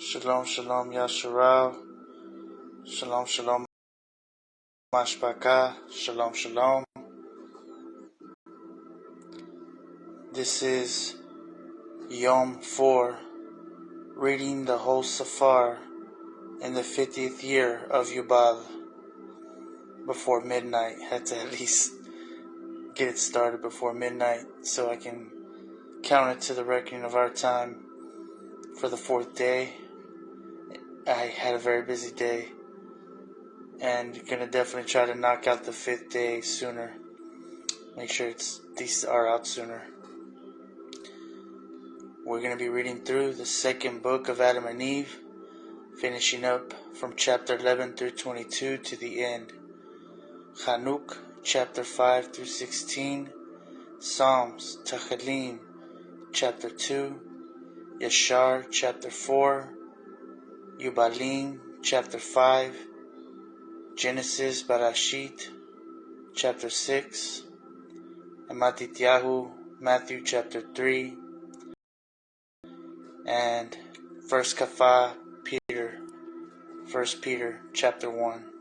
Shalom, shalom, Yashar. Shalom, shalom, mashpaka. Shalom, shalom. This is Yom 4, reading the whole Caphar in the 50th year of Yubal. Before midnight, had to at least get it started before midnight so I can count it to the reckoning of our time for the 4th day. I had a very busy day and gonna definitely try to knock out the 5th day sooner. Make sure these are out sooner. We're gonna be reading through the second book of Adam and Eve, finishing up from chapter 11 through 22 to the end. Hanuk Ch.5-16, Psalms ALAHYM chapter 2, Yashar chapter 4, Yubalym chapter 5, Genesis Bereshit chapter 6, and Matthew chapter 3, and 1 Peter chapter 1.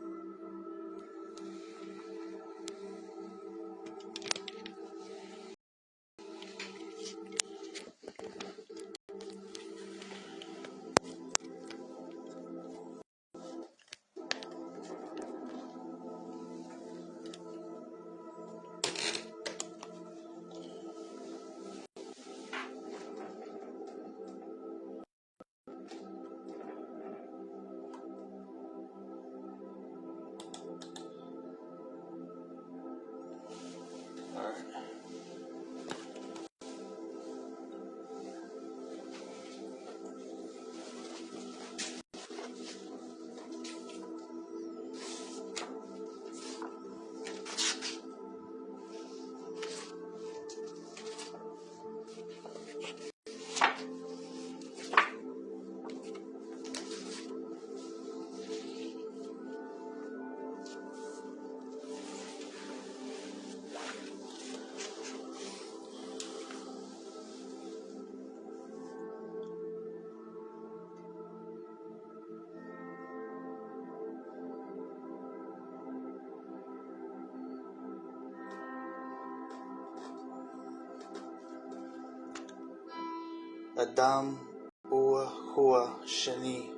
Adam Hua Shani.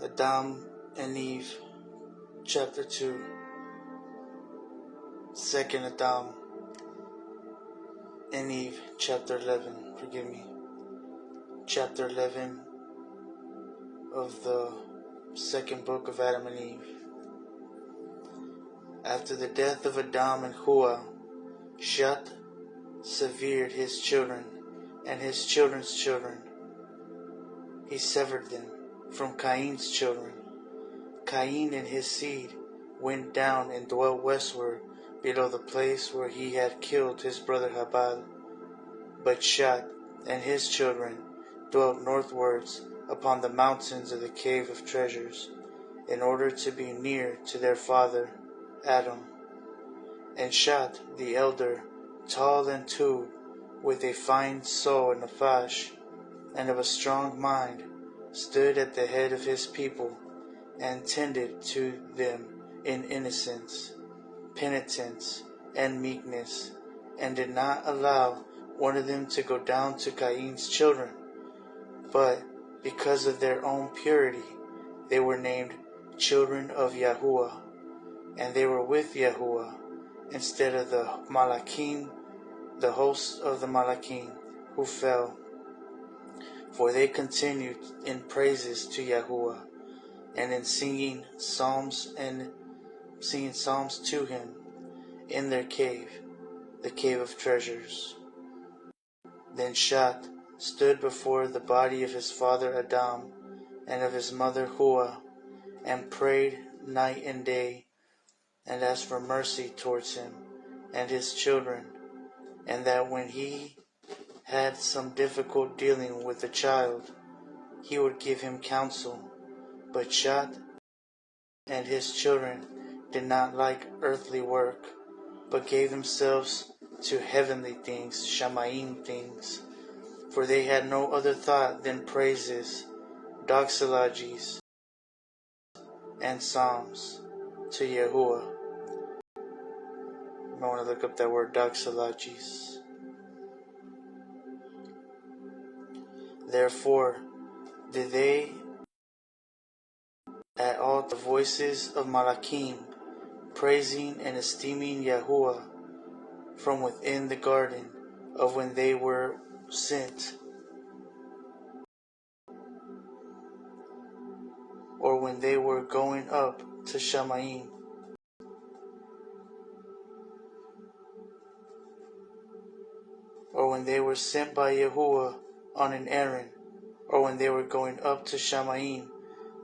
Adam and Eve chapter 2. Second Adam and Eve chapter 11. Forgive me. Chapter 11 of the second book of Adam and Eve. After the death of Adam and Hua, Shat severed his children and his children's children. He severed them from Cain's children. Cain and his seed went down and dwelt westward below the place where he had killed his brother Yubal. But Shat and his children dwelt northwards upon the mountains of the cave of treasures, in order to be near to their father Adam. And Shat the elder, tall and tall, with a fine soul and nefesh, and of a strong mind, stood at the head of his people, and tended to them in innocence, penitence, and meekness, and did not allow one of them to go down to Cain's children. But because of their own purity, they were named children of Yahuwah, and they were with Yahuwah instead of the Malachim, the hosts of the Malachim, who fell. For they continued in praises to Yahuwah, and in singing psalms to him in their cave, the cave of treasures. Then Shat stood before the body of his father Adam and of his mother Hua, and prayed night and day, and asked for mercy towards him and his children, and that when he had some difficult dealing with the child, he would give him counsel. But Shat and his children did not like earthly work, but gave themselves to heavenly things, Shamayim things, for they had no other thought than praises, doxologies and psalms to Yahuwah. I want to look up that word doxologies. Therefore, did they at all the voices of Malachim, praising and esteeming Yahuwah from within the garden of when they were sent, or when they were going up to Shamayim, or when they were sent by Yahuwah on an errand, or when they were going up to Shamayim.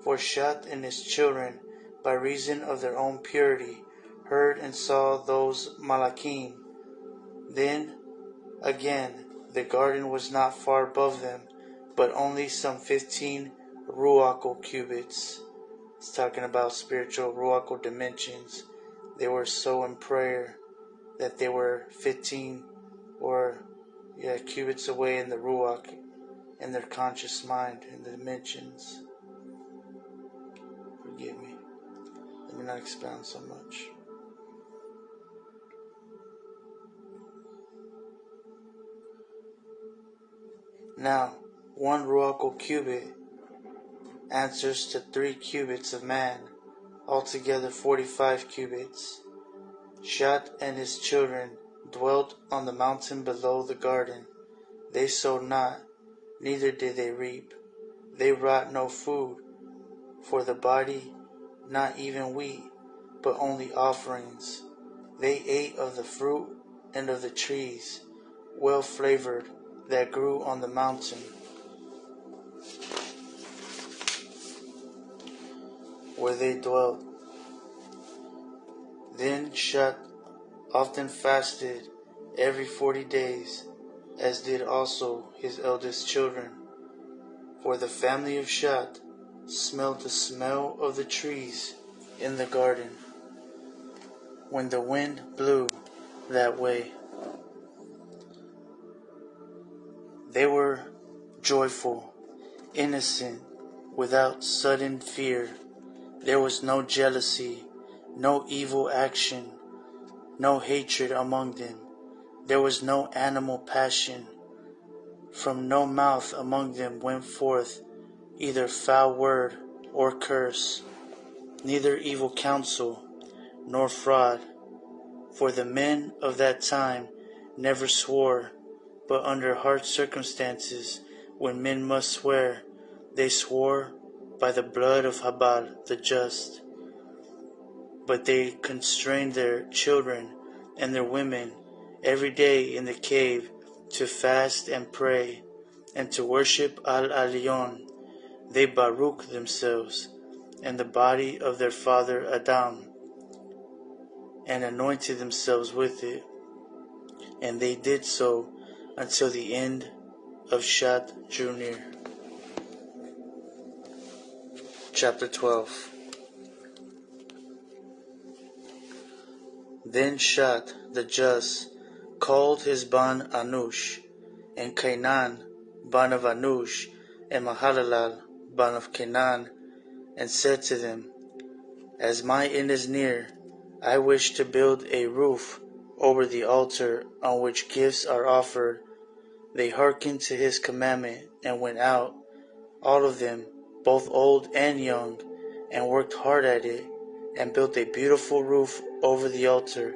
For Shat and his children, by reason of their own purity, heard and saw those Malachim. Then again, the garden was not far above them, but only some 15 ruachal cubits. It's talking about spiritual ruachal dimensions. They were so in prayer that they were 15 cubits away in the ruach, in their conscious mind, in the dimensions. Forgive me. Let me not expound so much. Now, one ruachal cubit answers to 3 cubits of man, altogether 45 cubits. Shat and his children dwelt on the mountain below the garden. They sowed not, neither did they reap. They wrought no food for the body, not even wheat, but only offerings. They ate of the fruit and of the trees, well flavored, that grew on the mountain, where they dwelt. Then Shat often fasted every 40 days, as did also his eldest children. For the family of Shat smelled the smell of the trees in the garden, when the wind blew that way. They were joyful, innocent, without sudden fear. There was no jealousy, no evil action, no hatred among them. There was no animal passion. From no mouth among them went forth either foul word or curse, neither evil counsel nor fraud. For the men of that time never swore, but under hard circumstances, when men must swear, they swore by the blood of Yubal the just. But they constrained their children and their women every day in the cave to fast and pray, and to worship ALAHYM. They baruch themselves and the body of their father Adam, and anointed themselves with it. And they did so until the end of Shat drew near. Chapter 12. Then Shat the just called his ban Anush, and Canaan ban of Anush, and Mahalalel ban of Canaan, and said to them, As my end is near, I wish to build a roof over the altar on which gifts are offered. They hearkened to his commandment, and went out, all of them, both old and young, and worked hard at it, and built a beautiful roof over the altar.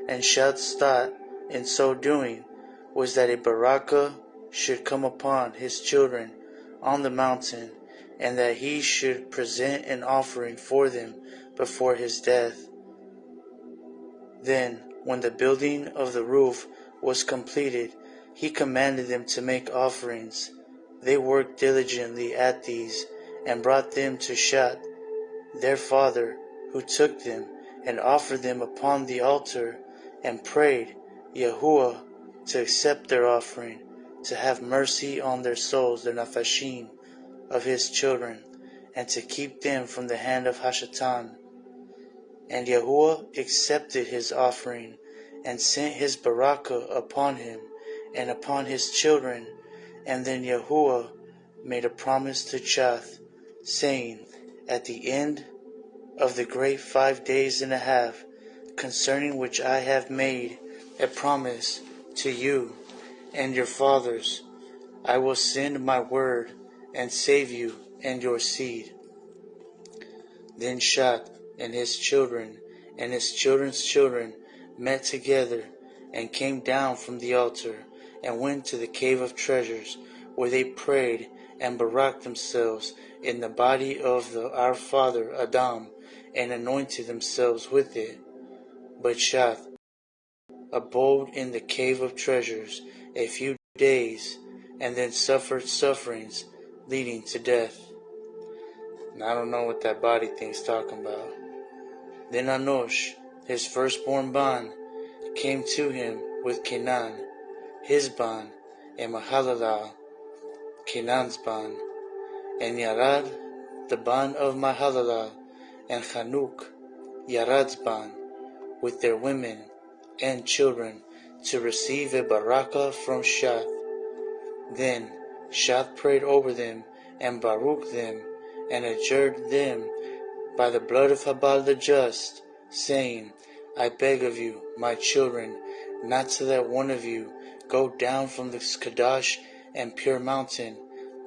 And Shat's thought in so doing was that a barakah should come upon his children on the mountain, and that he should present an offering for them before his death. Then, when the building of the roof was completed, he commanded them to make offerings. They worked diligently at these, and brought them to Shat, their father, who took them and offered them upon the altar, and prayed Yahuwah to accept their offering, to have mercy on their souls, their nafashim, of his children, and to keep them from the hand of Hashatan. And Yahuwah accepted his offering, and sent his barakah upon him and upon his children. And then Yahuwah made a promise to Chath, saying, At the end of the great 5 days and a half, concerning which I have made a promise to you and your fathers, I will send my word and save you and your seed. Then Shat and his children and his children's children met together and came down from the altar and went to the cave of treasures, where they prayed and baraked themselves in the body of our father Adam, and anointed themselves with it. But Shat abode in the cave of treasures a few days, and then suffered sufferings leading to death. Now, I don't know what that body thing's talking about. Then Enosh, his firstborn Ban, came to him with Canaan, his Ban, and Mahalalel, Canaan's Ban, and Yarad, the Ban of Mahalalel, and Hanuk, Yarad's Ban, with their women and children, to receive a barakah from Shat. Then Shat prayed over them and baruched them and adjured them by the blood of Yubal the just, saying, I beg of you, my children, not to let one of you go down from the Kadesh and pure mountain.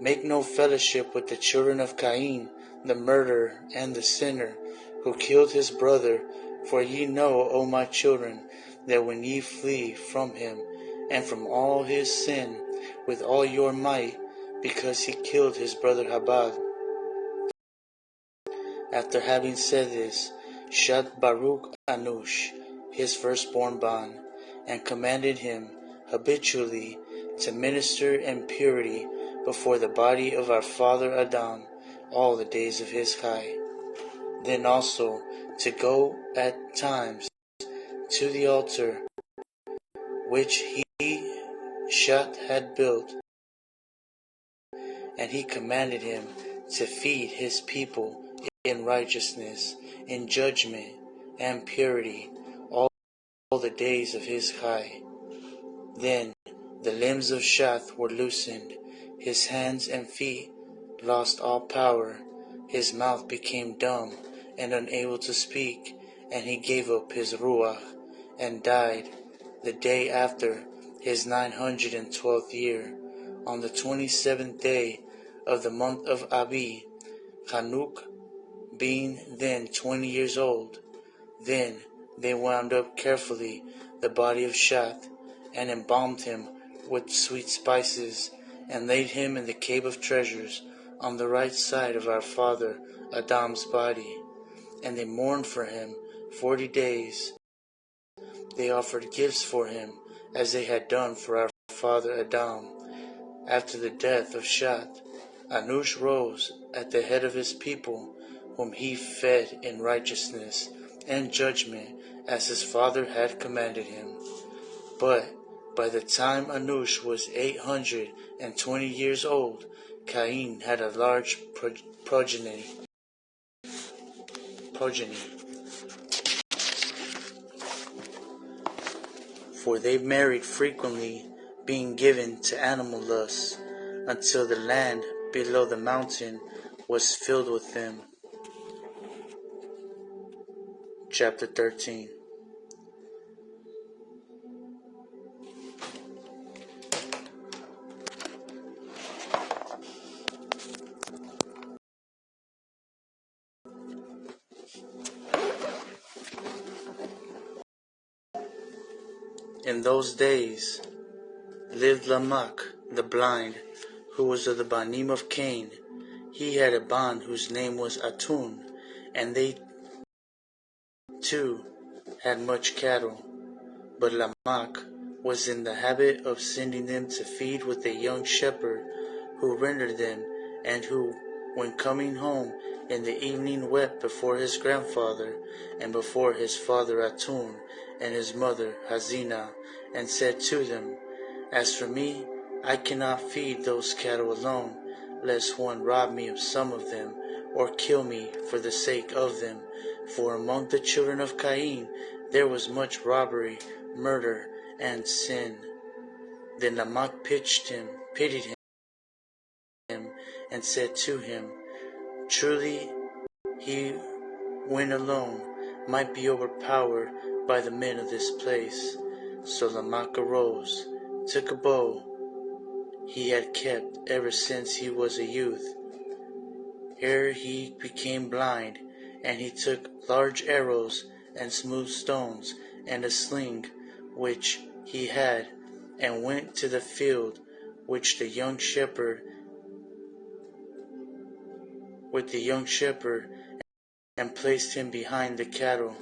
Make no fellowship with the children of Cain, the murderer and the sinner, who killed his brother. For ye know, O my children, that when ye flee from him and from all his sin with all your might, because he killed his brother Yubal. After having said this, Shat baruch Enosh, his firstborn Ban, and commanded him habitually to minister in purity before the body of our father Adam all the days of his chai. Then also to go at times to the altar which he, Shat, had built, and he commanded him to feed his people in righteousness, in judgment, and purity all the days of his chai. Then the limbs of Shat were loosened, his hands and feet lost all power, his mouth became dumb and unable to speak, and he gave up his ruach and died the day after his 912th year, on the 27th day of the month of Abi, Hanuk being then 20 years old. Then they wound up carefully the body of Shat, and embalmed him with sweet spices, and laid him in the cave of treasures on the right side of our father Adam's body. And they mourned for him 40 days. They offered gifts for him, as they had done for our father Adam. After the death of Shat, Enosh rose at the head of his people, whom he fed in righteousness and judgment, as his father had commanded him. But by the time Enosh was 820 years old, Cain had a large progeny. For they married frequently, being given to animal lusts, until the land below the mountain was filled with them. Chapter 13. In those days lived Lamech the blind, who was of the Banim of Cain. He had a Ban whose name was Atun, and they too had much cattle. But Lamech was in the habit of sending them to feed with a young shepherd, who rendered them, and who, when coming home in the evening, wept before his grandfather, and before his father Atun, and his mother Hazina, and said to them, As for me, I cannot feed those cattle alone, lest one rob me of some of them, or kill me for the sake of them. For among the children of Cain there was much robbery, murder, and sin. Then Lamech pitied him, and said to him, Truly, he, when alone, might be overpowered by the men of this place. So Lamech arose, took a bow he had kept ever since he was a youth, ere he became blind, and he took large arrows and smooth stones and a sling which he had, and went to the field with the young shepherd, and placed him behind the cattle,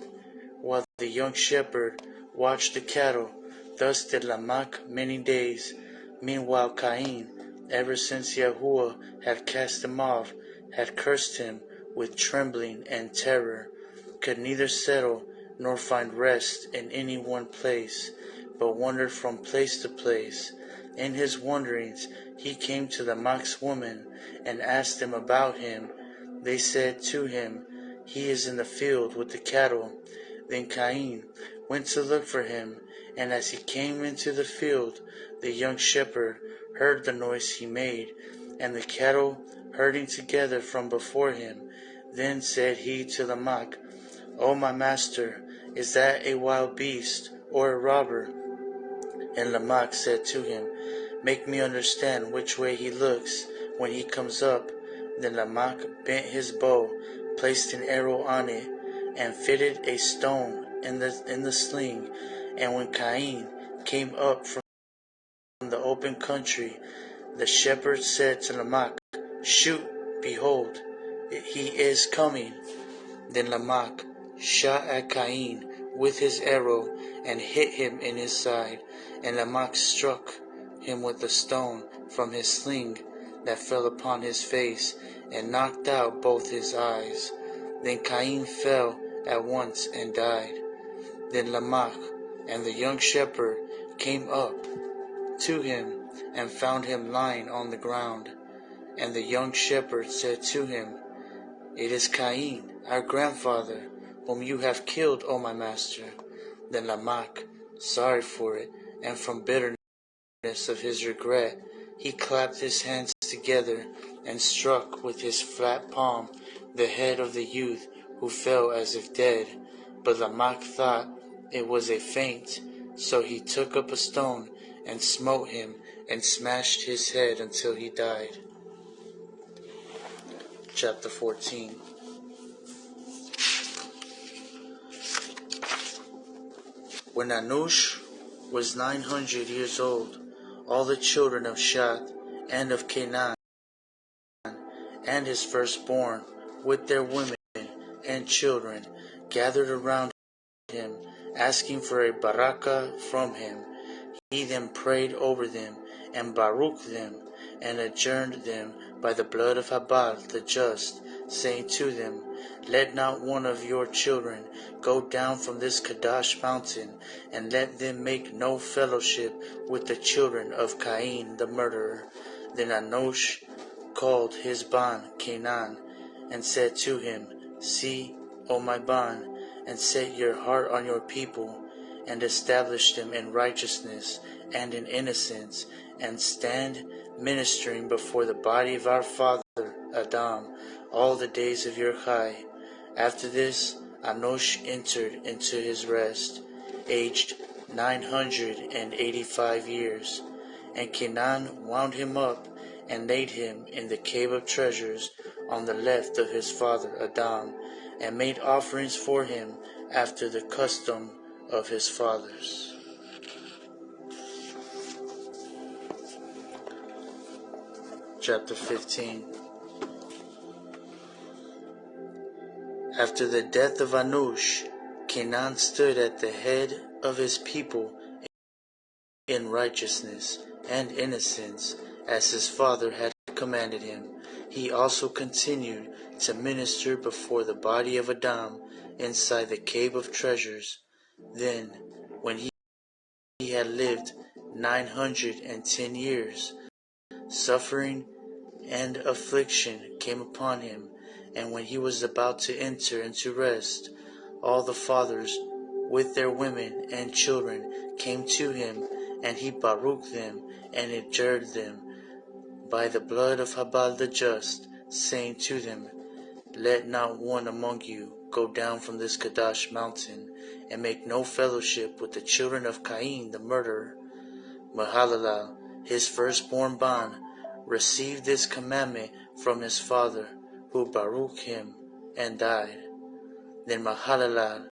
while the young shepherd watched the cattle. Thus did Lamech many days. Meanwhile Cain, ever since Yahuwah had cast him off, had cursed him with trembling and terror, could neither settle nor find rest in any one place, but wandered from place to place. In his wanderings he came to Lamech's women, and asked them about him. They said to him, He is in the field with the cattle. Then Cain went to look for him, and as he came into the field, the young shepherd heard the noise he made, and the cattle herding together from before him. Then said he to Lamech, O my master, is that a wild beast, or a robber? And Lamech said to him, Make me understand which way he looks when he comes up. Then Lamech bent his bow, placed an arrow on it, and fitted a stone in the sling. And when Cain came up from the open country, the shepherd said to Lamech, Shoot, behold, he is coming. Then Lamech shot at Cain with his arrow, and hit him in his side. And Lamech struck him with a stone from his sling that fell upon his face, and knocked out both his eyes. Then Cain fell at once and died. Then Lamech and the young shepherd came up to him, and found him lying on the ground. And the young shepherd said to him, It is Cain, our grandfather, whom you have killed, O my master. Then Lamech, sorry for it, and from bitterness of his regret, he clapped his hands together, and struck with his flat palm the head of the youth, who fell as if dead. But Lamech thought it was a feint, so he took up a stone, and smote him, and smashed his head until he died. Chapter 14. When Anush was 900 years old, all the children of Shath and of Canaan, and his firstborn, with their women and children, gathered around him, asking for a barakah from him. He then prayed over them, and baruched them, and adjured them by the blood of Yubal the just, saying to them, Let not one of your children go down from this Kadesh mountain, and let them make no fellowship with the children of Cain the murderer. Then Anush called his ban Canaan, and said to him, See, O my ban, and set your heart on your people, and establish them in righteousness and in innocence, and stand ministering before the body of our father Adam all the days of your chai. After this, Anush entered into his rest, aged 985 years. And Canaan wound him up, and laid him in the cave of treasures on the left of his father Adam, and made offerings for him after the custom of his fathers. Chapter 15. After the death of Anush, Canaan stood at the head of his people in righteousness and innocence, as his father had commanded him. He also continued to minister before the body of Adam inside the cave of treasures. Then, when he had lived 910 years, suffering and affliction came upon him, and when he was about to enter into rest, all the fathers with their women and children came to him, and he baruched them and adjured them by the blood of Yubal the just, saying to them, Let not one among you go down from this Kadash mountain, and make no fellowship with the children of Cain the murderer. Mahalalel, his firstborn Ban, received this commandment from his father, who Baruch him, and died. Then Mahalalel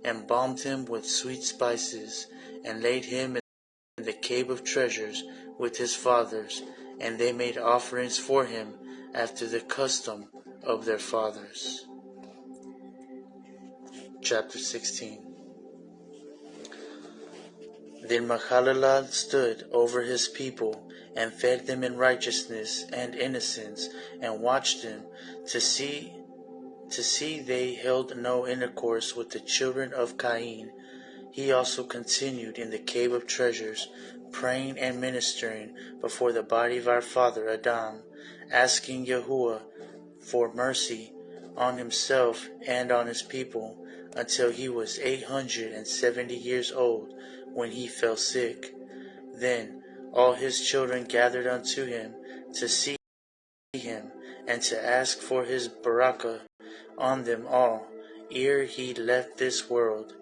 embalmed him with sweet spices, and laid him in the cave of treasures with his fathers, and they made offerings for him after the custom of their fathers. Chapter 16. Then Mahalalel stood over his people, and fed them in righteousness and innocence, and watched them to see they held no intercourse with the children of Cain. He also continued in the cave of treasures, praying and ministering before the body of our father Adam, asking Yahuwah for mercy on himself and on his people, until he was 870 years old, when he fell sick. Then all his children gathered unto him to see him, and to ask for his barakah on them all, ere he left this world.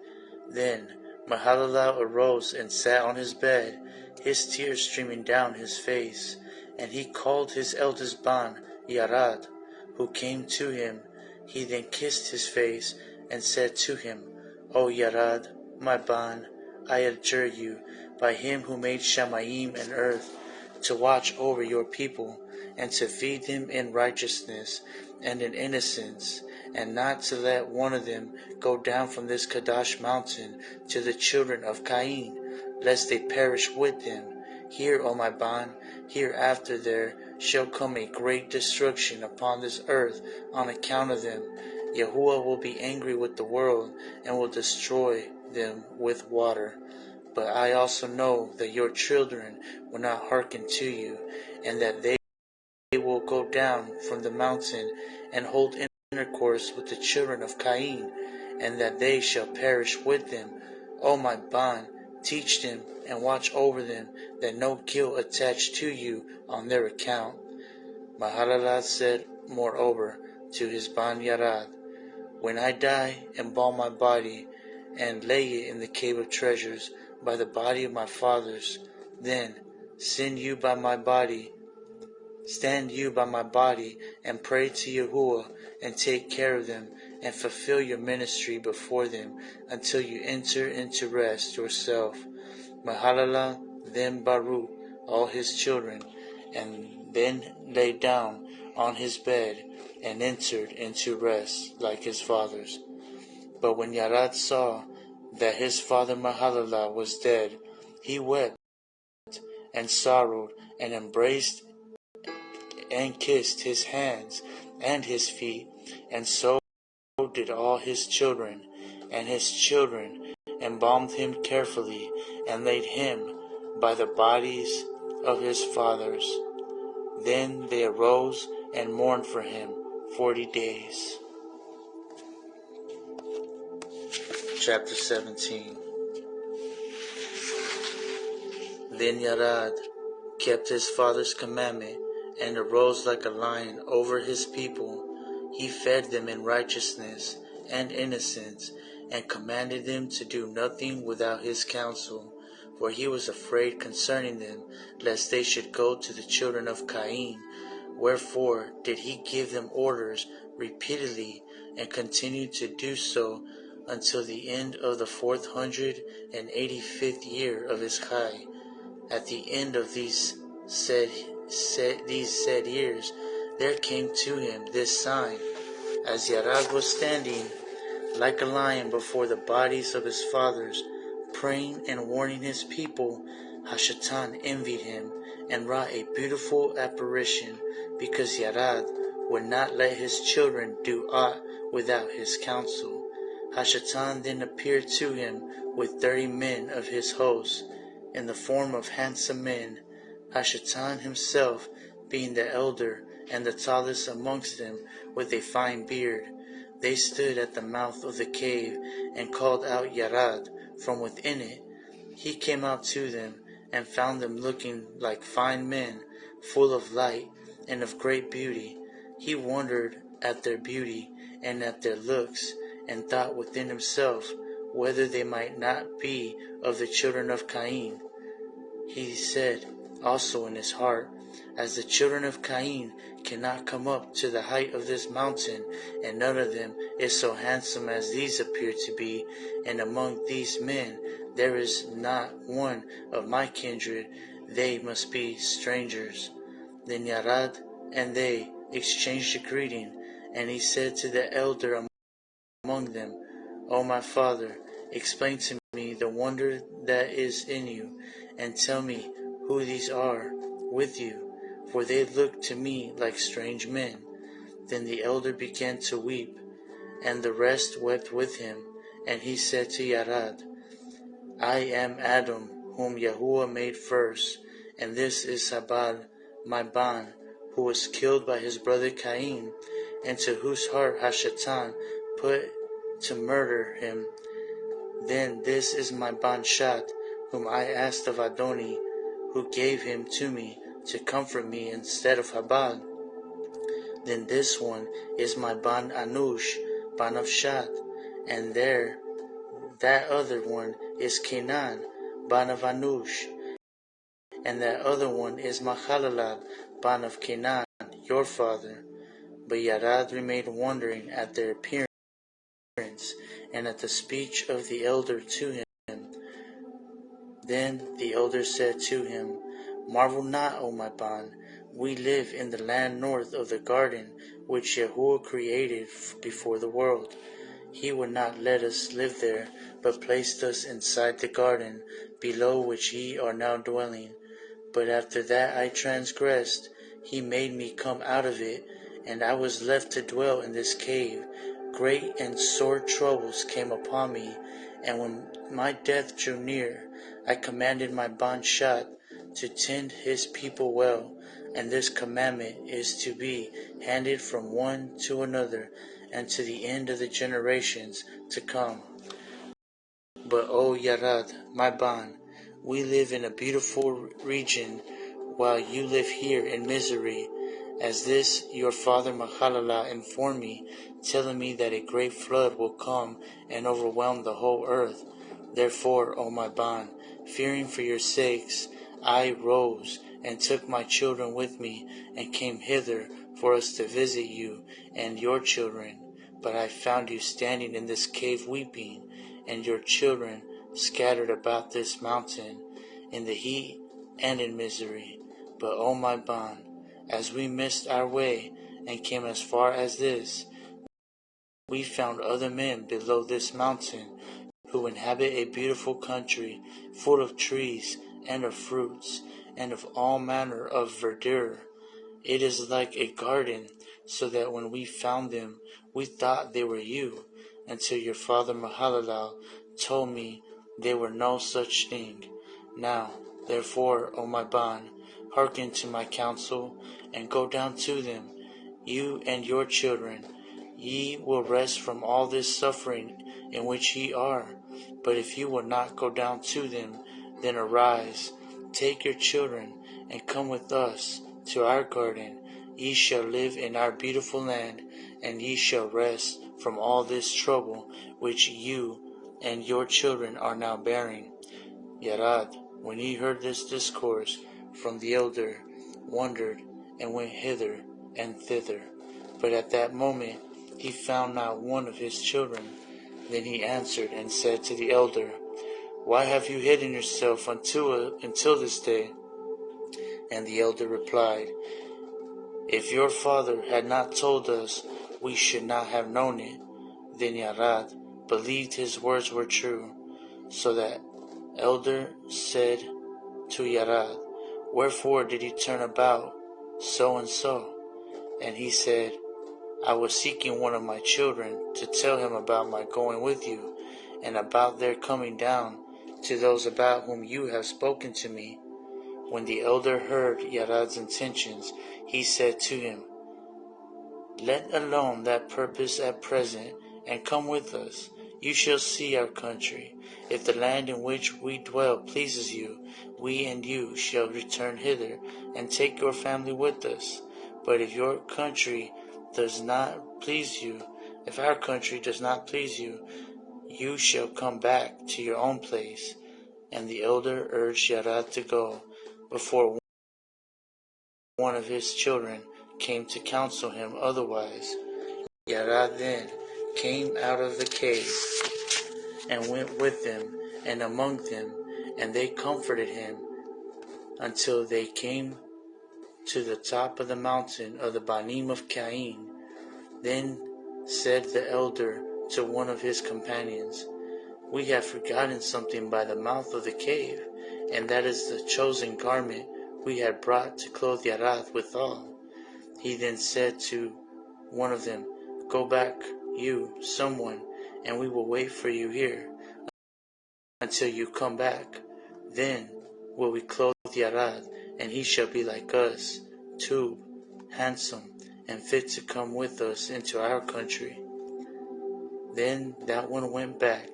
Then Mahalalel arose and sat on his bed, his tears streaming down his face, and he called his eldest Ban, Yarad, who came to him. He then kissed his face, and said to him, O Yarad, my Ban, I adjure you, by him who made Shamayim and earth, to watch over your people, and to feed them in righteousness and in innocence, and not to let one of them go down from this Kadash mountain to the children of Cain, lest they perish with them. Hear, O my Ban, hereafter there shall come a great destruction upon this earth on account of them. Yahuwah will be angry with the world, and will destroy them with water. But I also know that your children will not hearken to you, and that they will go down from the mountain and hold intercourse with the children of Cain, and that they shall perish with them. O my Ban, teach them and watch over them, that no guilt attach to you on their account. Mahalalel said moreover to his Ban Yarad, When I die, embalm my body, and lay it in the cave of treasures by the body of my fathers. Then stand you by my body, and pray to Yahuwah, and take care of them, and fulfill your ministry before them, until you enter into rest yourself. Mahalalel then Baruch all his children, and then lay down on his bed, and entered into rest like his fathers. But when Yarad saw that his father Mahalalel was dead, he wept and sorrowed, and embraced and kissed his hands and his feet, and so did all his children. And his children embalmed him carefully, and laid him by the bodies of his fathers. Then they arose and mourned for him 40 days. Chapter 17. Then Yarad kept his father's commandment, and arose like a lion over his people. He fed them in righteousness and innocence, and commanded them to do nothing without his counsel, for he was afraid concerning them, lest they should go to the children of Cain. Wherefore did he give them orders repeatedly, and continued to do so until the end of the 485th year of his Chai. At the end of these said years, there came to him this sign: as Yarad was standing like a lion before the bodies of his fathers, praying and warning his people, Hashatan envied him, and wrought a beautiful apparition, because Yarad would not let his children do aught without his counsel. Hashatan then appeared to him with 30 men of his host, in the form of handsome men, Hashatan himself being the elder and the tallest amongst them, with a fine beard. They stood at the mouth of the cave, and called out Yarad from within it. He came out to them, and found them looking like fine men, full of light and of great beauty. He wondered at their beauty and at their looks, and thought within himself whether they might not be of the children of Cain. He said also in his heart, as the children of Cain cannot come up to the height of this mountain, and none of them is so handsome as these appear to be, and among these men there is not one of my kindred, they must be strangers. Then Yarad and they exchanged a greeting, and he said to the elder among them, O my father, explain to me the wonder that is in you, and tell me who these are with you, for they look to me like strange men. Then the elder began to weep, and the rest wept with him, and he said to Yarad, I am Adam, whom Yahuwah made first, and this is Yubal, my ban, who was killed by his brother Cain, and to whose heart Hashatan put to murder him. Then this is my ban Shat, whom I asked of Adoni, who gave him to me to comfort me instead of Yubal. Then this one is my ban Anush, ban of Shat, and that other one is Canaan, ban of Anush, and that other one is Mahalalel, ban of Canaan, your father. But Yarad remained wondering at their appearance and at the speech of the elder to him. Then the elder said to him, Marvel not, O my ban, we live in the land north of the garden which Yahuwah created before the world. He would not let us live there, but placed us inside the garden, below which ye are now dwelling. But after that I transgressed, he made me come out of it, and I was left to dwell in this cave. Great and sore troubles came upon me, and when my death drew near, I commanded my ban Shat to tend his people well, and this commandment is to be handed from one to another, and to the end of the generations to come. But O Yarad, my ban, we live in a beautiful region, while you live here in misery. As this your father Mahalalel informed me, telling me that a great flood will come and overwhelm the whole earth. Therefore, O my ban, fearing for your sakes, I rose and took my children with me, and came hither for us to visit you and your children. But I found you standing in this cave weeping, and your children scattered about this mountain, in the heat and in misery. But O my ban, as we missed our way and came as far as this, we found other men below this mountain, who inhabit a beautiful country, full of trees and of fruits, and of all manner of verdure. It is like a garden, so that when we found them, we thought they were you, until your father Mahalalel told me they were no such thing. Now, therefore, O my ban, hearken to my counsel, and go down to them, you and your children. Ye will rest from all this suffering in which ye are. But if you will not go down to them, then arise, take your children, and come with us to our garden. Ye shall live in our beautiful land, and ye shall rest from all this trouble which you and your children are now bearing. Yarad, when he heard this discourse from the elder, wondered, and went hither and thither. But at that moment he found not one of his children. Then he answered and said to the elder, Why have you hidden yourself until this day? And the elder replied, If your father had not told us, we should not have known it. Then Yarad believed his words were true. So that elder said to Yarad, Wherefore did you turn about so and so? And he said, I was seeking one of my children to tell him about my going with you, and about their coming down to those about whom you have spoken to me. When the elder heard Yarad's intentions, he said to him, Let alone that purpose at present, and come with us. You shall see our country. If the land in which we dwell pleases you, we and you shall return hither, and take your family with us. But if your country does not please you, if our country does not please you, you shall come back to your own place. And the elder urged Yarad to go, before one of his children came to counsel him otherwise. Yarad then came out of the cave, and went with them, and among them, and they comforted him, until they came to the top of the mountain of the Banim of Cain. Then said the elder to one of his companions, We have forgotten something by the mouth of the cave, and that is the chosen garment we had brought to clothe Yarad withal. He then said to one of them, Go back, you, someone, and we will wait for you here until you come back. Then will we clothe Yarad, and he shall be like us, tube, handsome, and fit to come with us into our country. Then that one went back,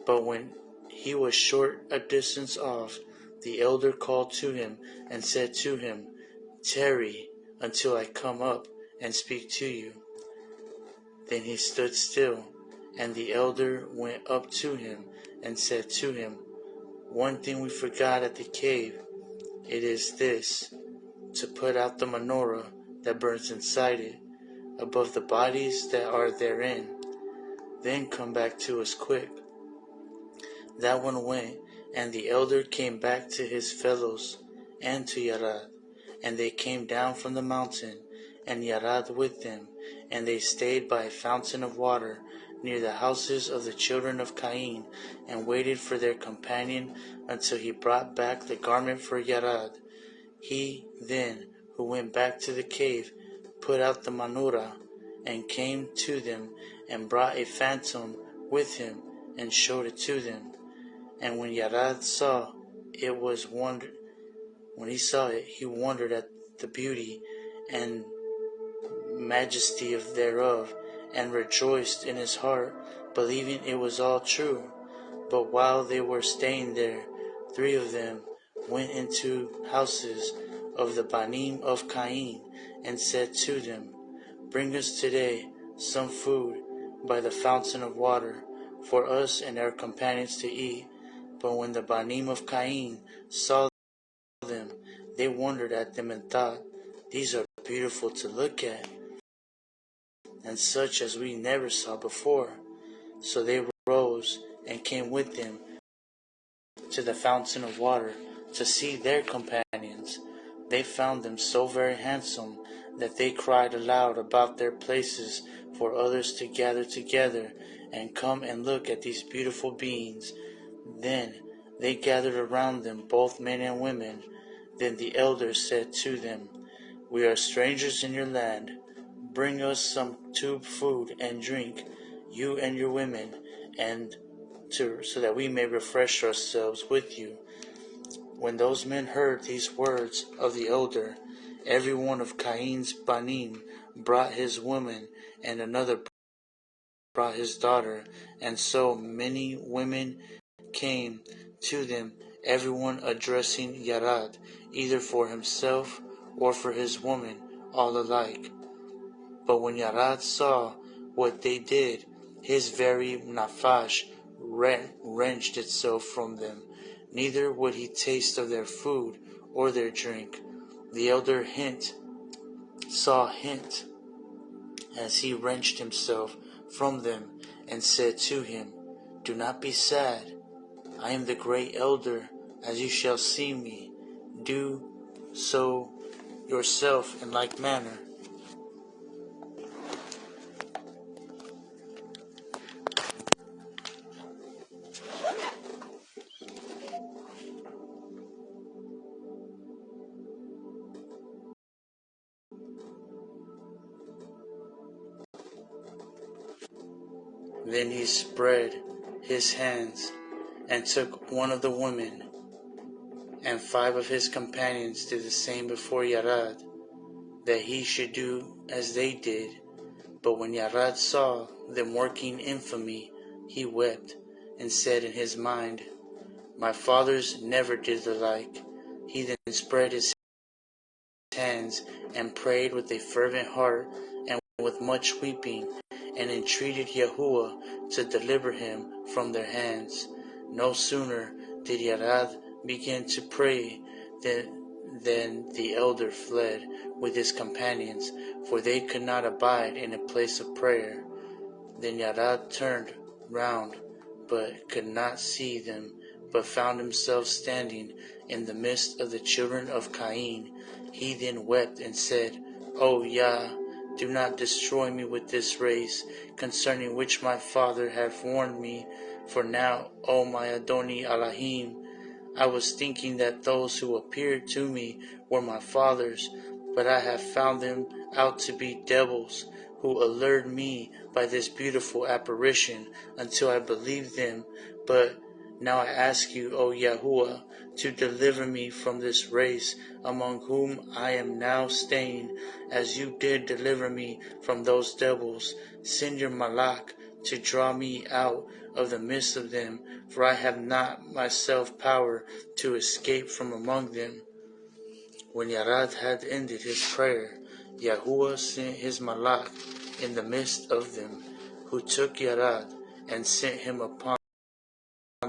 but when he was short a distance off, the elder called to him and said to him, Tarry until I come up and speak to you. Then he stood still, and the elder went up to him and said to him, One thing we forgot at the cave, it is this, to put out the menorah that burns inside it, above the bodies that are therein. Then come back to us quick. That one went, and the elder came back to his fellows and to Yarad, and they came down from the mountain, and Yarad with them, and they stayed by a fountain of water near the houses of the children of Cain, and waited for their companion until he brought back the garment for Yarad. He then, who went back to the cave, put out the menorah, and came to them, and brought a phantom with him, and showed it to them. And when Yarad saw it, when he saw it, he wondered at the beauty and majesty thereof, and rejoiced in his heart, believing it was all true. But while they were staying there, 3 of them went into houses of the Banim of Cain, and said to them, Bring us today some food by the fountain of water, for us and our companions to eat. But when the Banim of Cain saw them, they wondered at them and thought, These are beautiful to look at, and such as we never saw before. So they rose and came with them to the fountain of water to see their companions. They found them so very handsome that they cried aloud about their places for others to gather together and come and look at these beautiful beings. Then they gathered around them, both men and women. Then the elders said to them, We are strangers in your land. Bring us some tube food and drink, you and your women, so that we may refresh ourselves with you. When those men heard these words of the elder, every one of Cain's Banim brought his woman, and another brought his daughter, and so many women came to them, everyone addressing Yarad, either for himself or for his woman, all alike. But when Yarad saw what they did, his very nafash wrenched itself from them. Neither would he taste of their food or their drink. The elder saw hint as he wrenched himself from them, and said to him, Do not be sad. I am the great elder, as you shall see me. Do so yourself in like manner. Then he spread his hands, and took one of the women, and 5 of his companions did the same before Yarad, that he should do as they did. But when Yarad saw them working infamy, he wept, and said in his mind, My fathers never did the like. He then spread his hands, and prayed with a fervent heart, and with much weeping, and entreated Yahuwah to deliver him from their hands. No sooner did Yarad begin to pray than the elder fled with his companions, for they could not abide in a place of prayer. Then Yarad turned round, but could not see them, but found himself standing in the midst of the children of Cain. He then wept and said, O Yah, do not destroy me with this race, concerning which my father hath warned me. For now, O my Adoni ALAHYM, I was thinking that those who appeared to me were my fathers, but I have found them out to be devils, who allured me by this beautiful apparition until I believed them. But now I ask you, O Yahuwah, to deliver me from this race among whom I am now staying, as you did deliver me from those devils. Send your malak to draw me out of the midst of them, for I have not myself power to escape from among them. When Yarad had ended his prayer, Yahuwah sent his malak in the midst of them, who took Yarad and sent him upon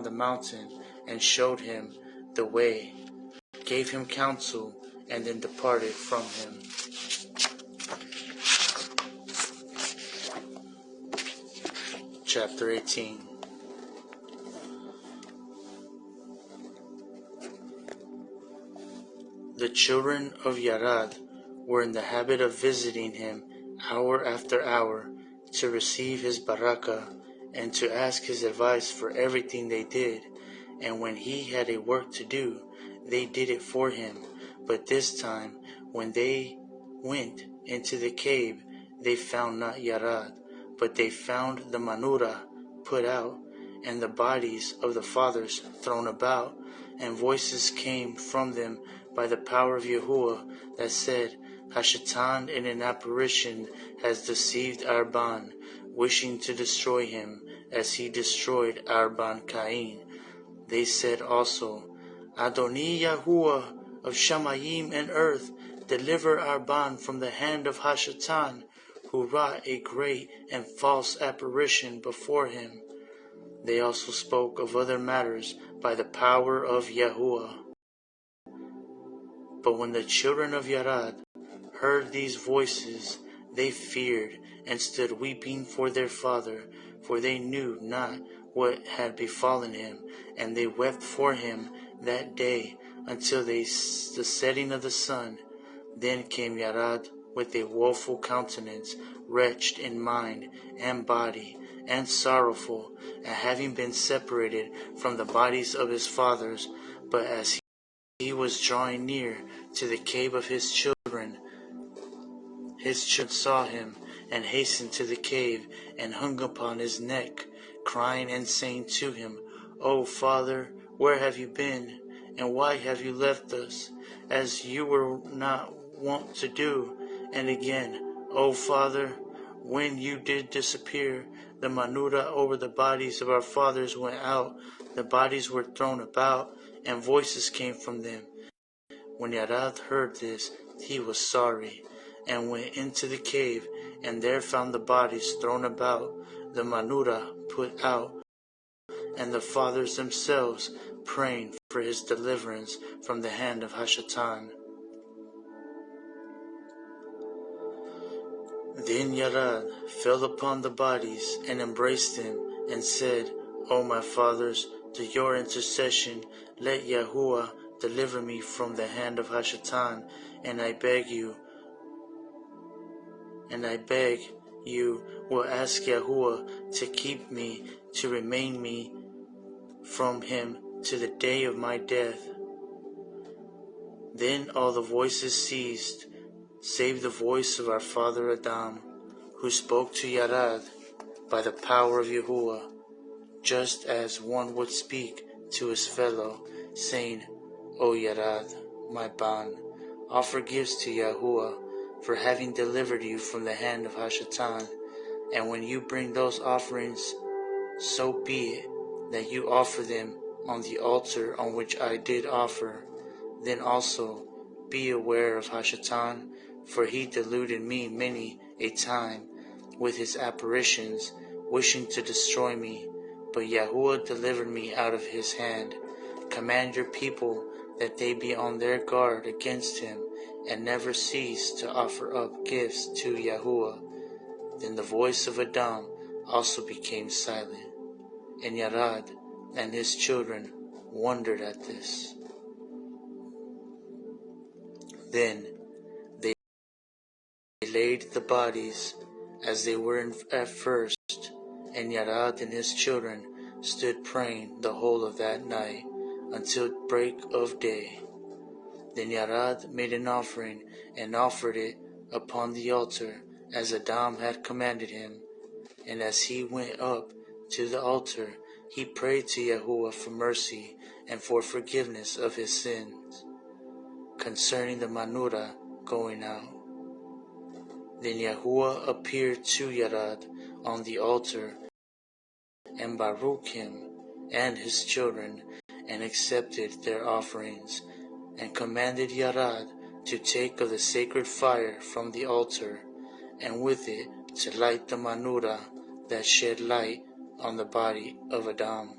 the mountain and showed him the way, gave him counsel, and then departed from him. Chapter 18. The children of Yarad were in the habit of visiting him hour after hour to receive his barakah and to ask his advice for everything they did. And when he had a work to do, they did it for him. But this time, when they went into the cave, they found not Yarad, but they found the manura put out, and the bodies of the fathers thrown about, and voices came from them by the power of Yahuwah that said, Hashatan in an apparition has deceived our Ban, wishing to destroy him as he destroyed our Ban Cain. They said also, Adoni Yahuwah of Shamayim and earth, deliver our Ban from the hand of Hashatan, who wrought a great and false apparition before him. They also spoke of other matters by the power of Yahuwah. But when the children of Yarad heard these voices, they feared and stood weeping for their father, for they knew not what had befallen him, and they wept for him that day until the setting of the sun. Then came Yarad with a woeful countenance, wretched in mind and body, and sorrowful, and having been separated from the bodies of his fathers. But as he was drawing near to the cave of his children saw him, and hastened to the cave, and hung upon his neck, crying and saying to him, O Father, where have you been, and why have you left us, as you were not wont to do? And again, O Father, when you did disappear, the manura over the bodies of our fathers went out, the bodies were thrown about, and voices came from them. When Yarad heard this, he was sorry, and went into the cave, and there found the bodies thrown about, the manura put out, and the fathers themselves praying for his deliverance from the hand of Hashatan. Then Yarad fell upon the bodies and embraced them, and said, O my fathers, to your intercession let Yahuwah deliver me from the hand of Hashatan, and I beg you will ask Yahuwah to keep me, to remain me from him to the day of my death. Then all the voices ceased, save the voice of our father Adam, who spoke to Yarad by the power of Yahuwah, just as one would speak to his fellow, saying, O Yarad, my Ban, offer gifts to Yahuwah for having delivered you from the hand of Hashatan. And when you bring those offerings, so be it that you offer them on the altar on which I did offer. Then also be aware of Hashatan, for he deluded me many a time with his apparitions, wishing to destroy me, but Yahuwah delivered me out of his hand. Command your people that they be on their guard against him, and never cease to offer up gifts to Yahuwah. Then the voice of Adam also became silent, and Yarad and his children wondered at this. Then they laid the bodies as they were at first, and Yarad and his children stood praying the whole of that night until break of day. Then Yarad made an offering and offered it upon the altar as Adam had commanded him. And as he went up to the altar, he prayed to Yahuwah for mercy and for forgiveness of his sins, concerning the manura going out. Then Yahuwah appeared to Yarad on the altar, and Baruch him and his children, and accepted their offerings, and commanded Yarad to take of the sacred fire from the altar, and with it to light the manura that shed light on the body of Adam.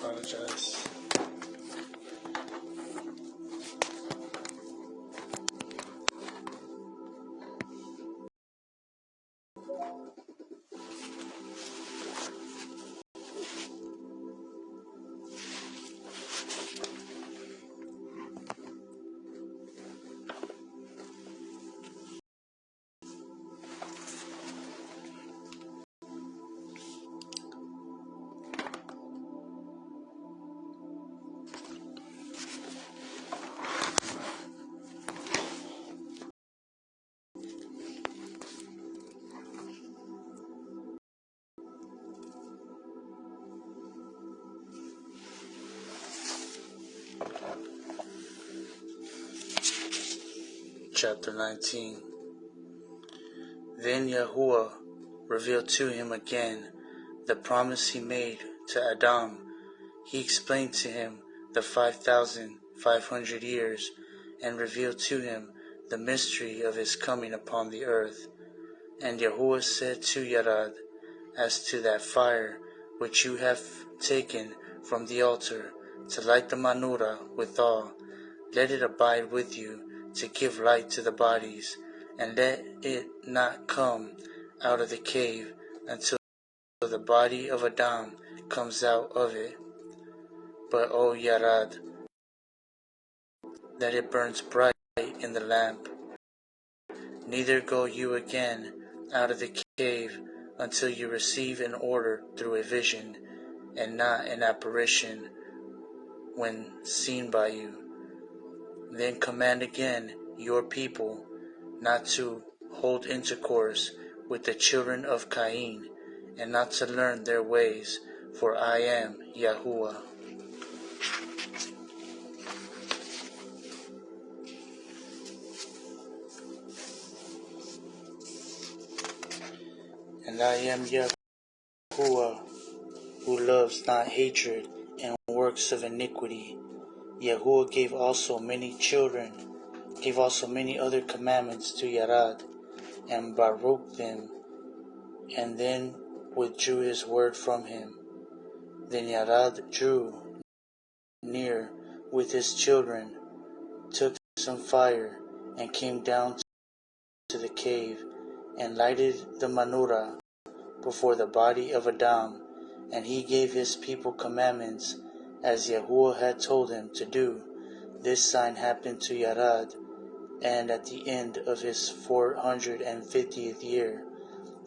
Apologize. Chapter 19. Then Yahuwah revealed to him again the promise he made to Adam. He explained to him the 5,500 years, and revealed to him the mystery of his coming upon the earth. And Yahuwah said to Yarad, as to that fire which you have taken from the altar to light the manura withal, let it abide with you to give light to the bodies, and let it not come out of the cave until the body of Adam comes out of it. But O Yarad, that it burns bright in the lamp. Neither go you again out of the cave until you receive an order through a vision, and not an apparition when seen by you. Then command again your people not to hold intercourse with the children of Cain, and not to learn their ways, for I am Yahuwah. And I am Yahuwah, who loves not hatred and works of iniquity. Yahuwah gave also many other commandments to Yarad, and Baruch them, and then withdrew his word from him. Then Yarad drew near with his children, took some fire, and came down to the cave, and lighted the menorah before the body of Adam, and he gave his people commandments, as Yahuwah had told him to do. This sign happened to Yarad, and at the end of his 450th year,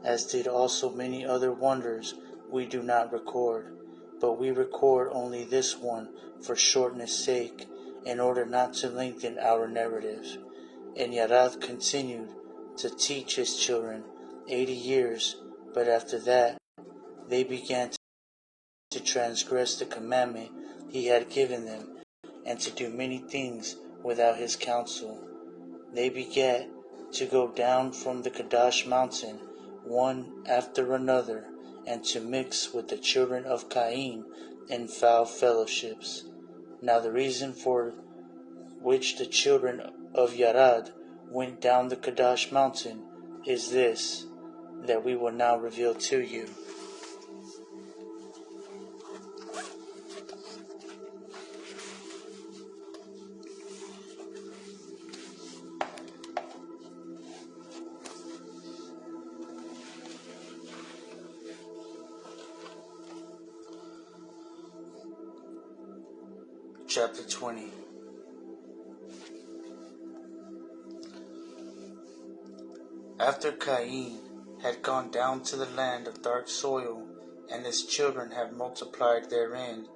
as did also many other wonders we do not record, but we record only this one for shortness' sake, in order not to lengthen our narrative. And Yarad continued to teach his children 80 years, but after that they began to transgress the commandment he had given them, and to do many things without his counsel. They began to go down from the Kadash mountain, one after another, and to mix with the children of Cain in foul fellowships. Now the reason for which the children of Yarad went down the Kadash mountain is this, that we will now reveal to you. Chapter 20. After Cain had gone down to the land of dark soil, and his children had multiplied therein,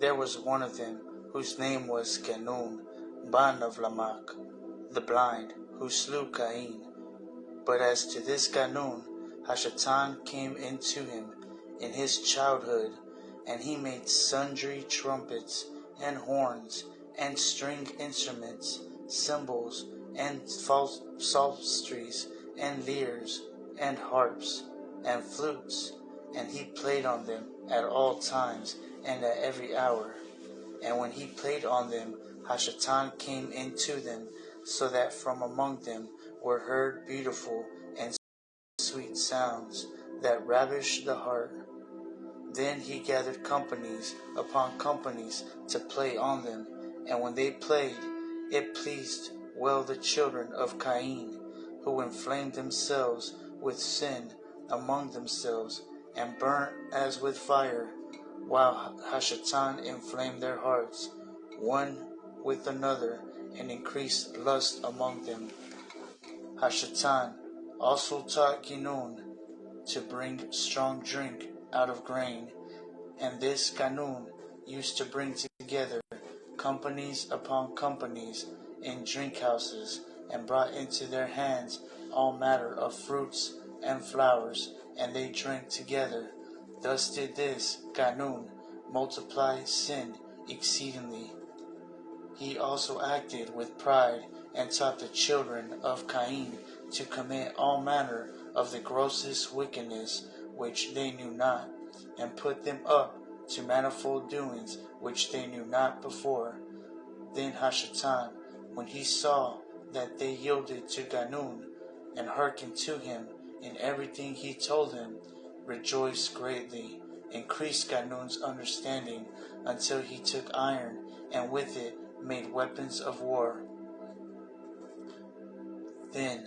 there was one of them, whose name was Canaan, son of Lamech, the blind, who slew Cain. But as to this Canaan, Hashatan came into him in his childhood, and he made sundry trumpets, and horns, and string instruments, cymbals, and psalteries, and lyres, and harps, and flutes, and he played on them at all times, and at every hour. And when he played on them, Hashatan came into them, so that from among them were heard beautiful and sweet sounds, that ravished the heart. Then he gathered companies upon companies to play on them, and when they played, it pleased well the children of Cain, who inflamed themselves with sin among themselves, and burnt as with fire, while Hashatan inflamed their hearts, one with another, and increased lust among them. Hashatan also taught Canaan to bring strong drink out of grain, and this Canaan used to bring together companies upon companies in drink houses, and brought into their hands all manner of fruits and flowers, and they drank together. Thus did this Canaan multiply sin exceedingly. He also acted with pride, and taught the children of Cain to commit all manner of the grossest wickedness which they knew not, and put them up to manifold doings which they knew not before. Then Hashatan, when he saw that they yielded to Canaan, and hearkened to him in everything he told them, rejoiced greatly, increased Canaan's understanding, until he took iron, and with it made weapons of war. Then,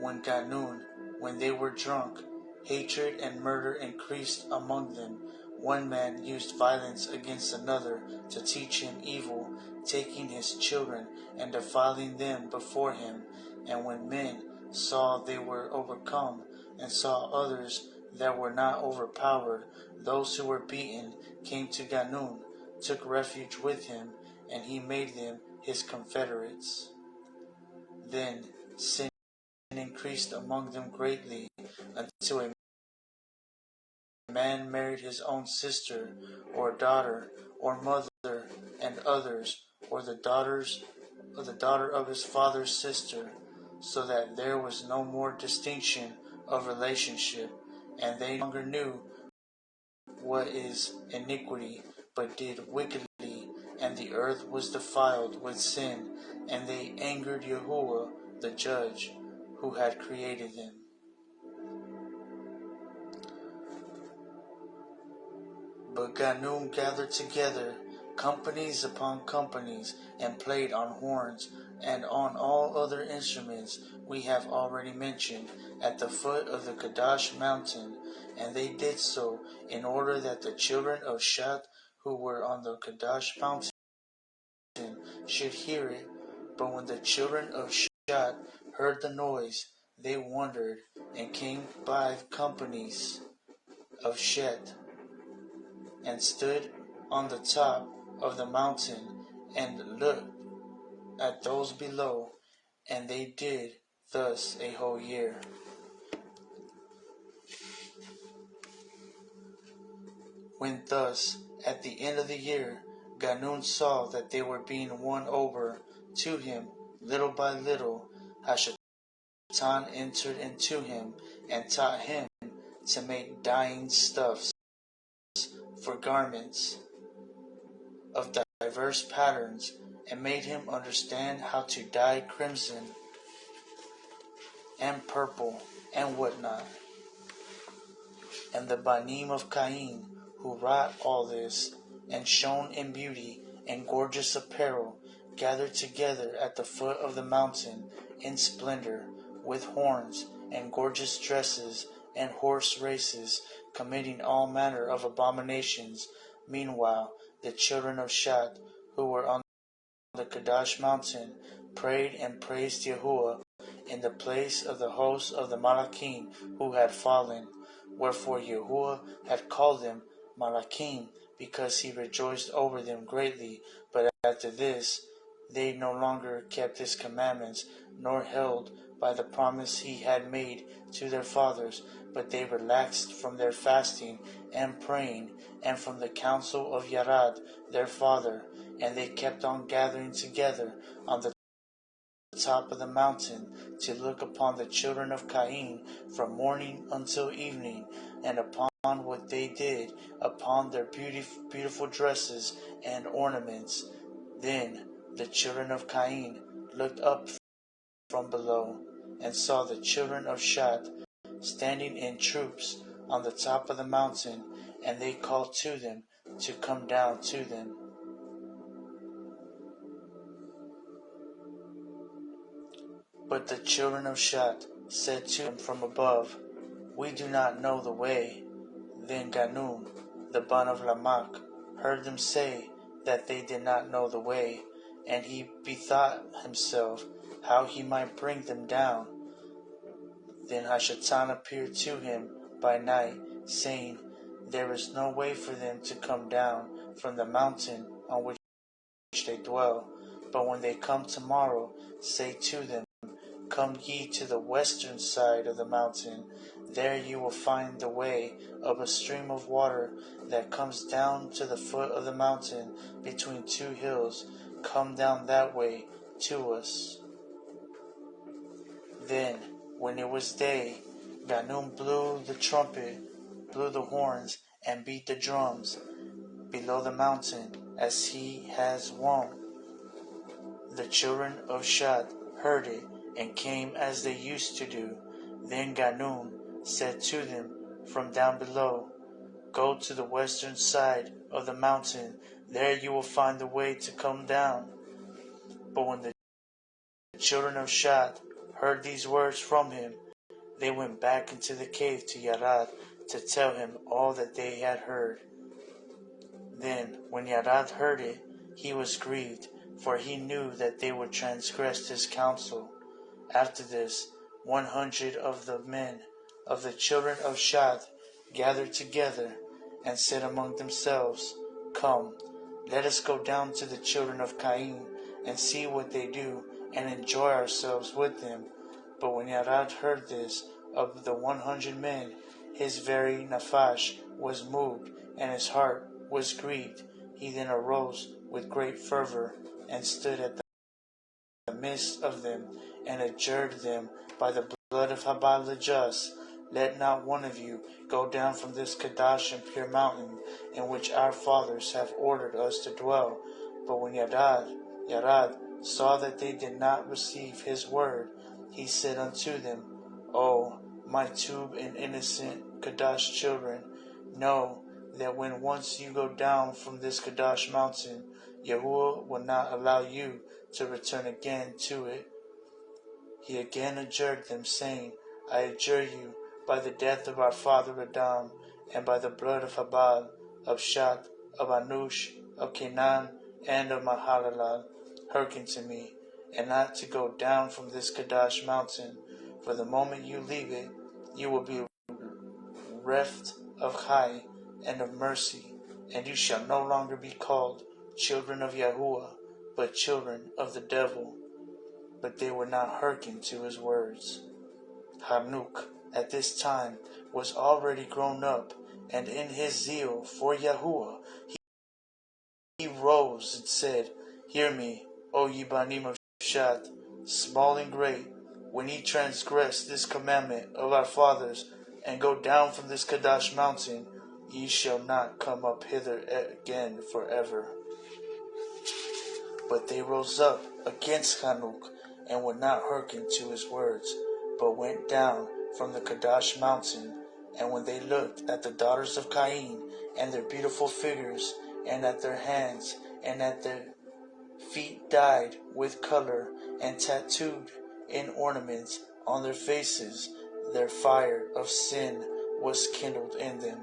when they were drunk, hatred and murder increased among them. One man used violence against another to teach him evil, taking his children and defiling them before him. And when men saw they were overcome, and saw others that were not overpowered, those who were beaten came to Canaan, took refuge with him, and he made them his confederates. Then sin increased among them greatly, until a man married his own sister, or daughter, or mother, and others, or the daughter of his father's sister, so that there was no more distinction of relationship, and they no longer knew what is iniquity, but did wickedly, and the earth was defiled with sin, and they angered Yahuwah, the judge, who had created them. But Ganum gathered together companies upon companies, and played on horns and on all other instruments we have already mentioned, at the foot of the Kadash mountain, and they did so in order that the children of Shat, who were on the Kadash mountain, should hear it. But when the children of Shat heard the noise, they wondered, and came by companies of Shet, and stood on the top of the mountain, and looked at those below, and they did thus a whole year. When thus, at the end of the year, Ganun saw that they were being won over to him little by little, Hashatan entered into him, and taught him to make dyeing stuffs for garments of diverse patterns, and made him understand how to dye crimson and purple and whatnot. And the Banim of Cain, who wrought all this, and shone in beauty and gorgeous apparel, gathered together at the foot of the mountain in splendor, with horns and gorgeous dresses and horse races, committing all manner of abominations. Meanwhile, the children of Shat, who were on the Kadash mountain, prayed and praised Yahuwah in the place of the hosts of the Malachim who had fallen. Wherefore Yahuwah had called them Malachim, because he rejoiced over them greatly. But after this, they no longer kept his commandments, nor held by the promise he had made to their fathers, but they relaxed from their fasting and praying, and from the counsel of Yarad their father, and they kept on gathering together on the top of the mountain to look upon the children of Cain from morning until evening, and upon what they did, upon their beautiful dresses and ornaments. Then the children of Cain looked up from below, and saw the children of Shat standing in troops on the top of the mountain, and they called to them to come down to them. But the children of Shat said to him from above, We do not know the way. Then Ganum, the son of Lamach, heard them say that they did not know the way, and he bethought himself how he might bring them down. Then Hashatan appeared to him by night, saying, There is no way for them to come down from the mountain on which they dwell. But when they come tomorrow, say to them, Come ye to the western side of the mountain. There you will find the way of a stream of water that comes down to the foot of the mountain between two hills. Come down that way to us. Then, when it was day, Ganum blew the trumpet, blew the horns, and beat the drums below the mountain, as he has wont. The children of Shat heard it, and came as they used to do. Then Ganum said to them from down below, Go to the western side of the mountain, there you will find the way to come down. But when the children of Shat heard these words from him, they went back into the cave to Yarad to tell him all that they had heard. Then, when Yarad heard it, he was grieved, for he knew that they would transgress his counsel. After this, 100 of the men of the children of Shat gathered together, and said among themselves, Come, let us go down to the children of Cain, and see what they do, and enjoy ourselves with them. But when Yarad heard this of the 100 men, his very nafash was moved, and his heart was grieved. He then arose with great fervor, and stood at the midst of them, and adjured them by the blood of Habal the just, let not one of you go down from this Kadesh and pure mountain in which our fathers have ordered us to dwell. But when Yarad saw that they did not receive his word, he said unto them, O my two and innocent Kadesh children, know that when once you go down from this Kadesh mountain, Yahuwah will not allow you to return again to it. He again adjured them, saying, I adjure you by the death of our father Adam, and by the blood of Yubal, of Shat, of Anush, of Canaan, and of Mahalalel, hearken to me, and not to go down from this Kadesh mountain, for the moment you leave it, you will be reft of Chai and of mercy, and you shall no longer be called children of Yahuwah, but children of the devil. But they would not hearken to his words. Hanuk at this time was already grown up, and in his zeal for Yahuwah he rose and said, Hear me, O Yubalym of Shat, small and great, when ye transgress this commandment of our fathers, and go down from this Kadesh mountain, ye shall not come up hither again forever. But they rose up against Hanuk, and would not hearken to his words, but went down from the Kadesh mountain. And when they looked at the daughters of Cain, and their beautiful figures, and at their hands, and at their feet dyed with color, and tattooed in ornaments on their faces, their fire of sin was kindled in them.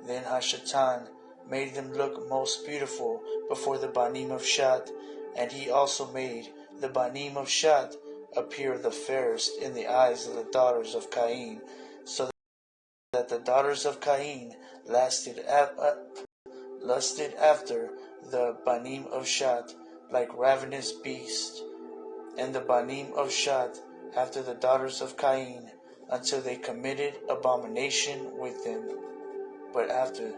Then Hashatan made them look most beautiful before the Banim of Shat, and he also made the Banim of Shat appear the fairest in the eyes of the daughters of Cain, so that the daughters of Cain lusted after the Banim of Shat like ravenous beasts, and the Banim of Shat after the daughters of Cain, until they committed abomination with them. But after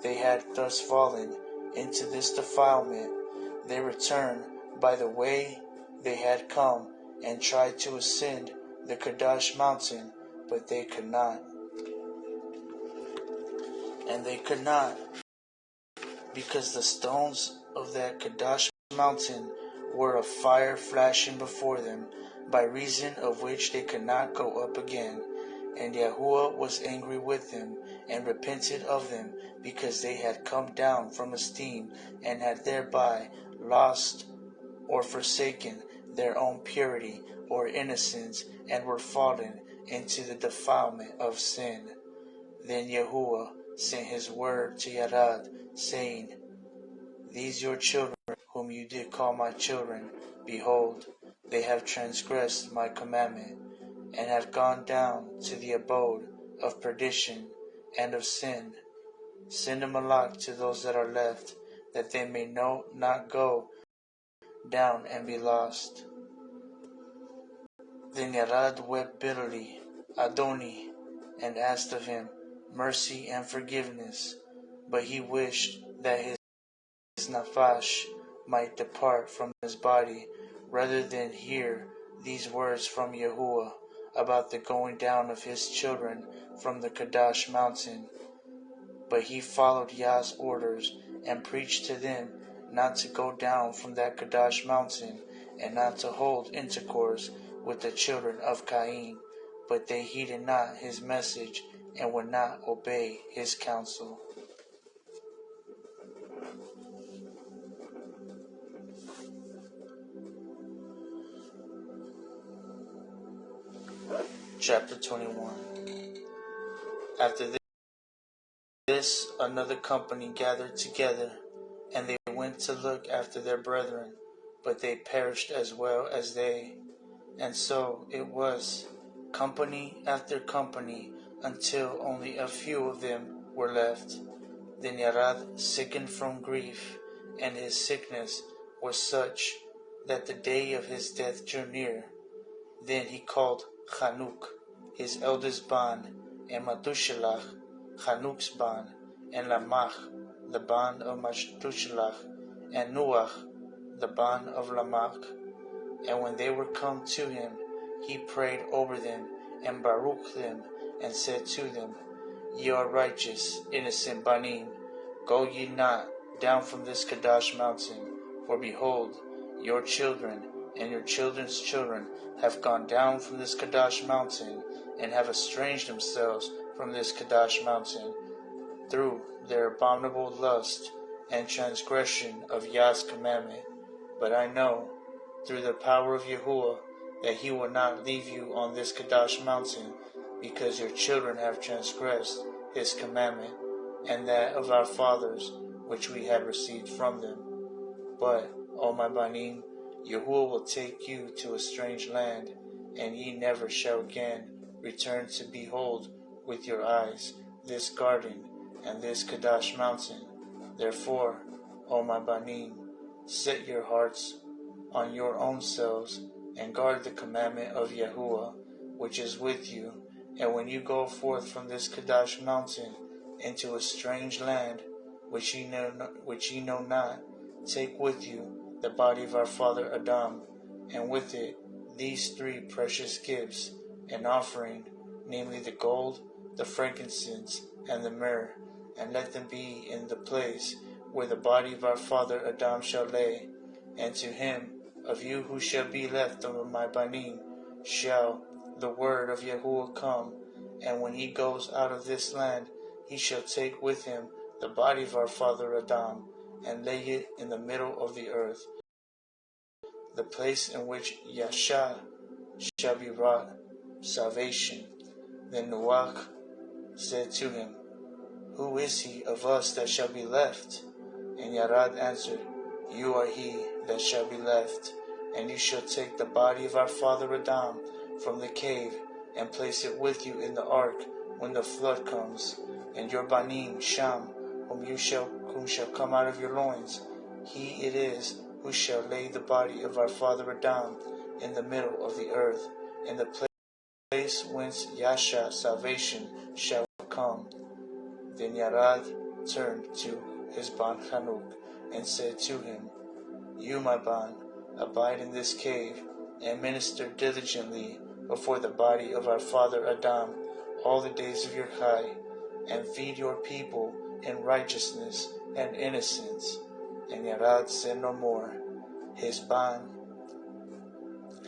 they had thus fallen into this defilement, they returned by the way they had come, and tried to ascend the Kadesh mountain, but they could not. And they could not, because the stones of that Kadesh mountain were of fire flashing before them, by reason of which they could not go up again. And Yahuwah was angry with them, and repented of them, because they had come down from esteem, and had thereby lost or forsaken their own purity or innocence, and were fallen into the defilement of sin. Then Yahuwah sent his word to Yarad, saying, These your children, whom you did call my children, behold, they have transgressed my commandment, and have gone down to the abode of perdition and of sin. Send a malach to those that are left, that they may not go down and be lost. Then Yarad wept bitterly, Adoni, and asked of him mercy and forgiveness, but he wished that his nafash might depart from his body, rather than hear these words from Yahuwah about the going down of his children from the Kadesh mountain. But he followed Yah's orders, and preached to them not to go down from that Kadesh mountain, and not to hold intercourse with the children of Cain. But they heeded not his message, and would not obey his counsel. Chapter 21. After this, another company gathered together, and they went to look after their brethren, but they perished as well as they. And so it was, company after company, until only a few of them were left. Then Yarad sickened from grief, and his sickness was such that the day of his death drew near. Then he called Hanuk, his eldest bond, and Matushalach, Hanuk's bond, and Lamach, the bond of Matushalach, and Nuach, the bond of Lamach. And when they were come to him, he prayed over them, and baruched them, and said to them, Ye are righteous, innocent Banim, go ye not down from this Kadash mountain, for behold, your children and your children's children have gone down from this Kadash mountain, and have estranged themselves from this Kadash mountain, through their abominable lust and transgression of Yah's commandment. But I know, through the power of Yahuwah, that he will not leave you on this Kadash mountain, because your children have transgressed his commandment, and that of our fathers, which we have received from them. But, O my Banim, Yahuwah will take you to a strange land, and ye never shall again return to behold with your eyes this garden and this Kadash mountain. Therefore, O my Banim, set your hearts on your own selves, and guard the commandment of Yahuwah, which is with you. And when you go forth from this Kadash mountain into a strange land, which ye know not, take with you the body of our father Adam, and with it these three precious gifts, an offering, namely the gold, the frankincense, and the myrrh, and let them be in the place where the body of our father Adam shall lay. And to him of you who shall be left of my Banim shall the word of Yahuwah come, and when he goes out of this land, he shall take with him the body of our father Adam, and lay it in the middle of the earth, the place in which Yashar shall be wrought salvation. Then Noach said to him, Who is he of us that shall be left? And Yarad answered, You are he that shall be left, and you shall take the body of our father Adam from the cave, and place it with you in the ark when the flood comes. And your Banim Sham, whom shall come out of your loins, he it is who shall lay the body of our father Adam in the middle of the earth, in the place whence Yashar salvation shall come. Then Yarad turned to his Ban Hanuk, and said to him, You, my Ban, abide in this cave, and minister diligently before the body of our father Adam all the days of your chai, and feed your people in righteousness and innocence. And Yarad said no more. His Ban,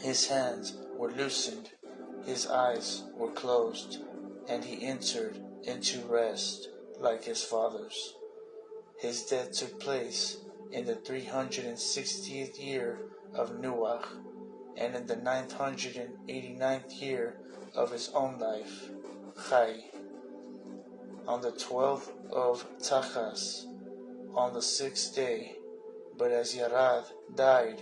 his hands were loosened, his eyes were closed, and he entered into rest like his fathers. His death took place in the 360th year of Noach, and in the 989th year of his own life, Chai, on the 12th of Tachas, on the 6th day. But as Yarad died,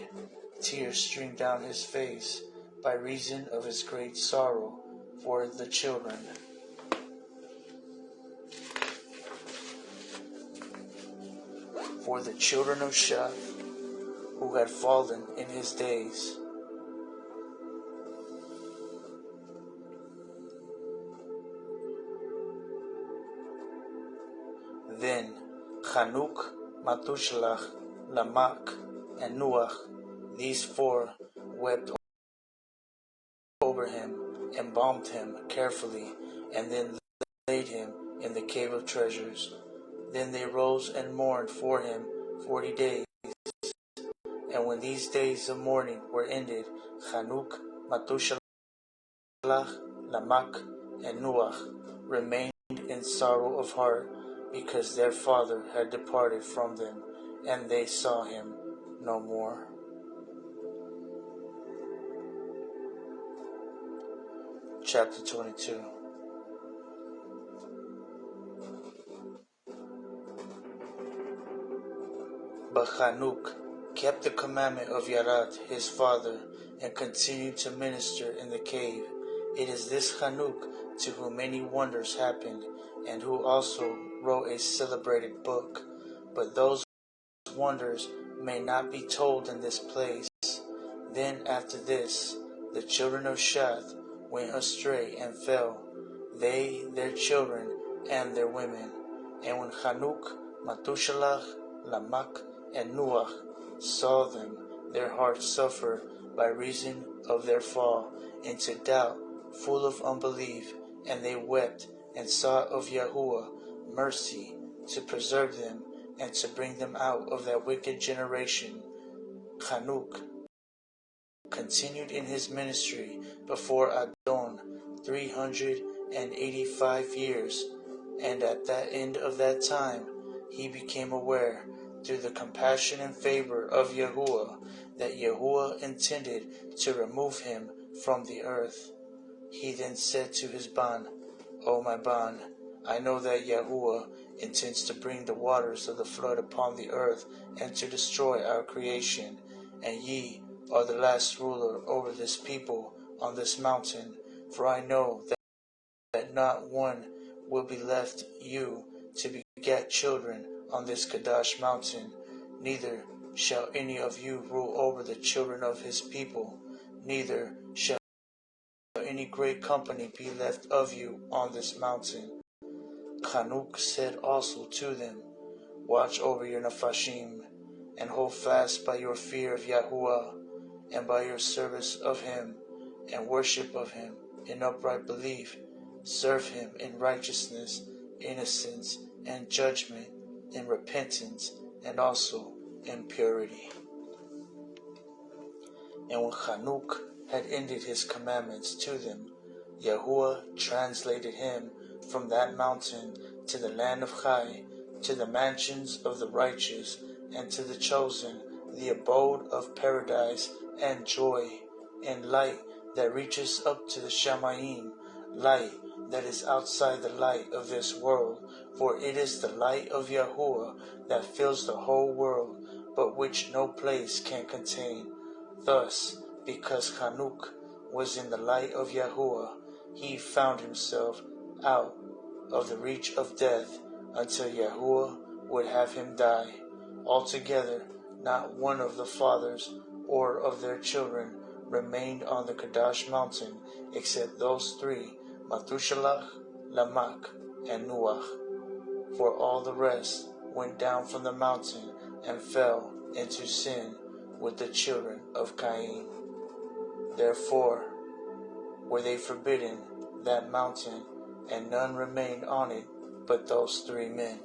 tears streamed down his face by reason of his great sorrow for the children. For the children of Sheth, who had fallen in his days. Then Hanuk, Ch.5-16, and Noach, these four, wept over him, embalmed him carefully, and then laid him in the cave of treasures. Then they rose and mourned for him 40 days. And when these days of mourning were ended, Hanuk, Ch.5-16, and Noach remained in sorrow of heart, because their father had departed from them, and they saw him no more. Chapter 22. But Hanuk kept the commandment of Yarad his father, and continued to minister in the cave. It is this Hanuk to whom many wonders happened, and who also wrote a celebrated book. But those wonders may not be told in this place. Then after this, the children of Sheth went astray and fell, they, their children, and their women. And when Hanuk, Ch.5-16, and Noach saw them, their hearts suffered by reason of their fall into doubt, full of unbelief, And they wept and sought of Yahuwah mercy to preserve them and to bring them out of that wicked generation. Hanuk continued in his ministry before Adon 385 years, and at the end of that time he became aware, through the compassion and favor of Yahuwah, that Yahuwah intended to remove him from the earth. He then said to his Ban, O my Ban, I know that Yahuwah intends to bring the waters of the flood upon the earth and to destroy our creation, and ye are the last ruler over this people on this mountain, for I know that not one will be left you to beget children on this Kadash mountain, neither shall any of you rule over the children of his people, neither shall any great company be left of you on this mountain. Hanuk said also to them, Watch over your nefashim, and hold fast by your fear of Yahuwah, and by your service of him, and worship of him in upright belief. Serve him in righteousness, innocence, and judgment, in repentance, and also in purity. And when Hanuk had ended his commandments to them, Yahuwah translated him from that mountain to the land of Chai, to the mansions of the righteous, and to the chosen, the abode of paradise and joy, and light that reaches up to the Shamayim, light that is outside the light of this world, for it is the light of Yahuwah that fills the whole world, but which no place can contain. Thus, because Hanuk was in the light of Yahuwah, he found himself out of the reach of death until Yahuwah would have him die. Altogether, not one of the fathers or of their children remained on the Kadash mountain except those three, Methushalah, Lamech, and Noach. For all the rest went down from the mountain and fell into sin with the children of Cain. Therefore were they forbidden that mountain, and none remained on it but those three men.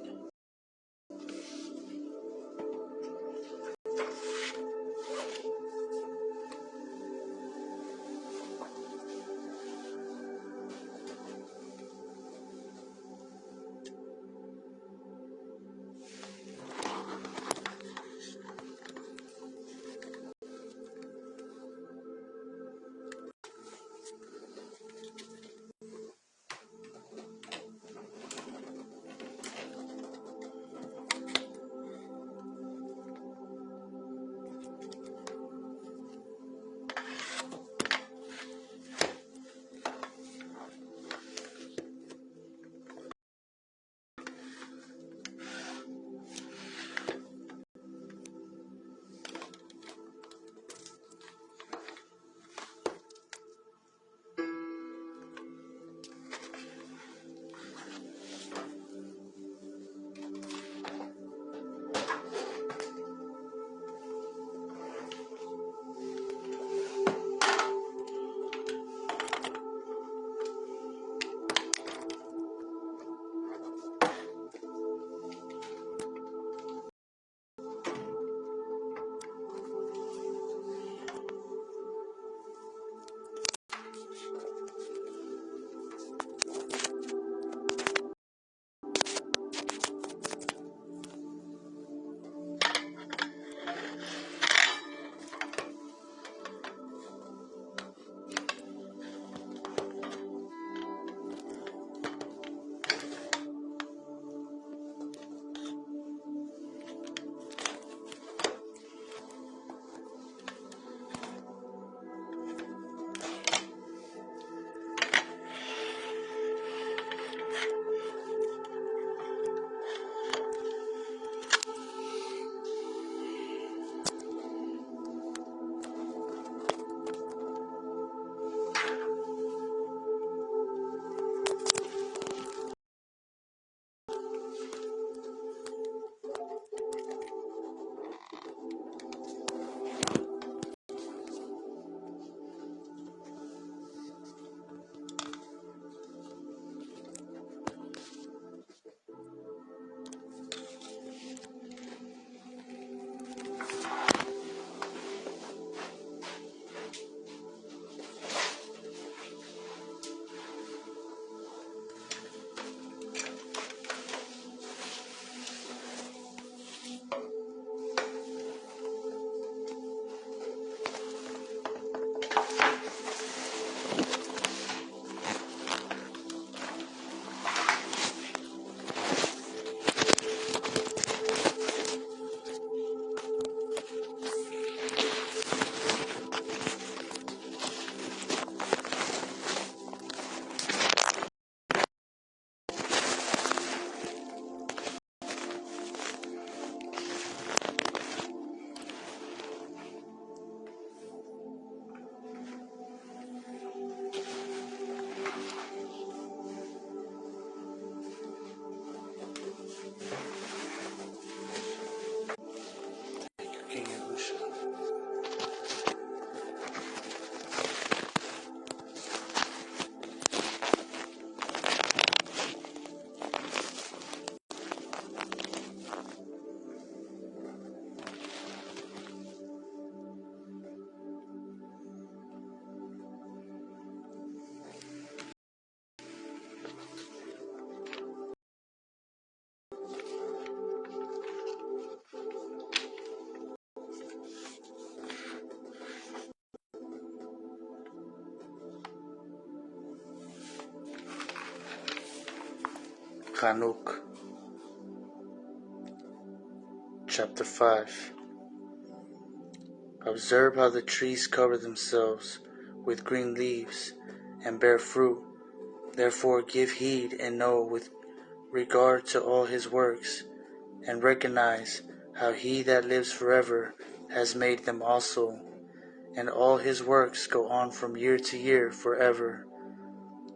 Hanuk Ch.5. Observe how the trees cover themselves with green leaves and bear fruit. Therefore give heed and know with regard to all his works, and recognize how he that lives forever has made them also, and all his works go on from year to year forever,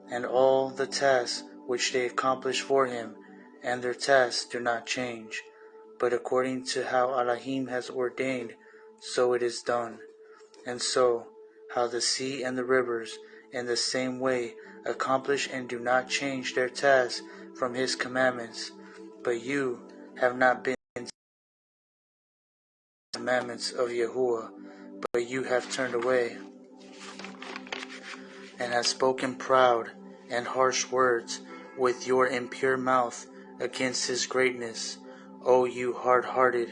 and all the tasks which they accomplish for him and their tasks do not change, but according to how ALAHYM has ordained, so it is done. And so, how the sea and the rivers in the same way accomplish and do not change their tasks from his commandments, but you have not been to the commandments of Yahuwah, but you have turned away, and have spoken proud and harsh words with your impure mouth against his greatness. O you hard-hearted,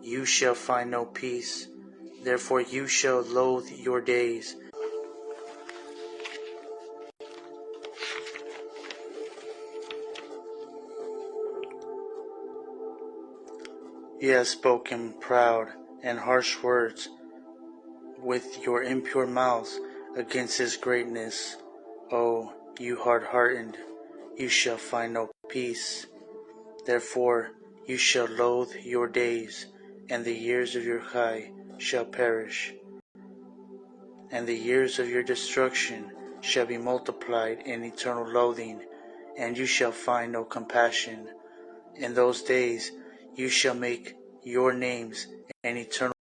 you shall find no peace. Therefore you shall loathe your days. You have spoken proud and harsh words with your impure mouth against his greatness. O you hard-hearted, you shall find no peace. Therefore you shall loathe your days, and the years of your chai shall perish, and the years of your destruction shall be multiplied in eternal loathing, and you shall find no compassion. In those days you shall make your names an eternal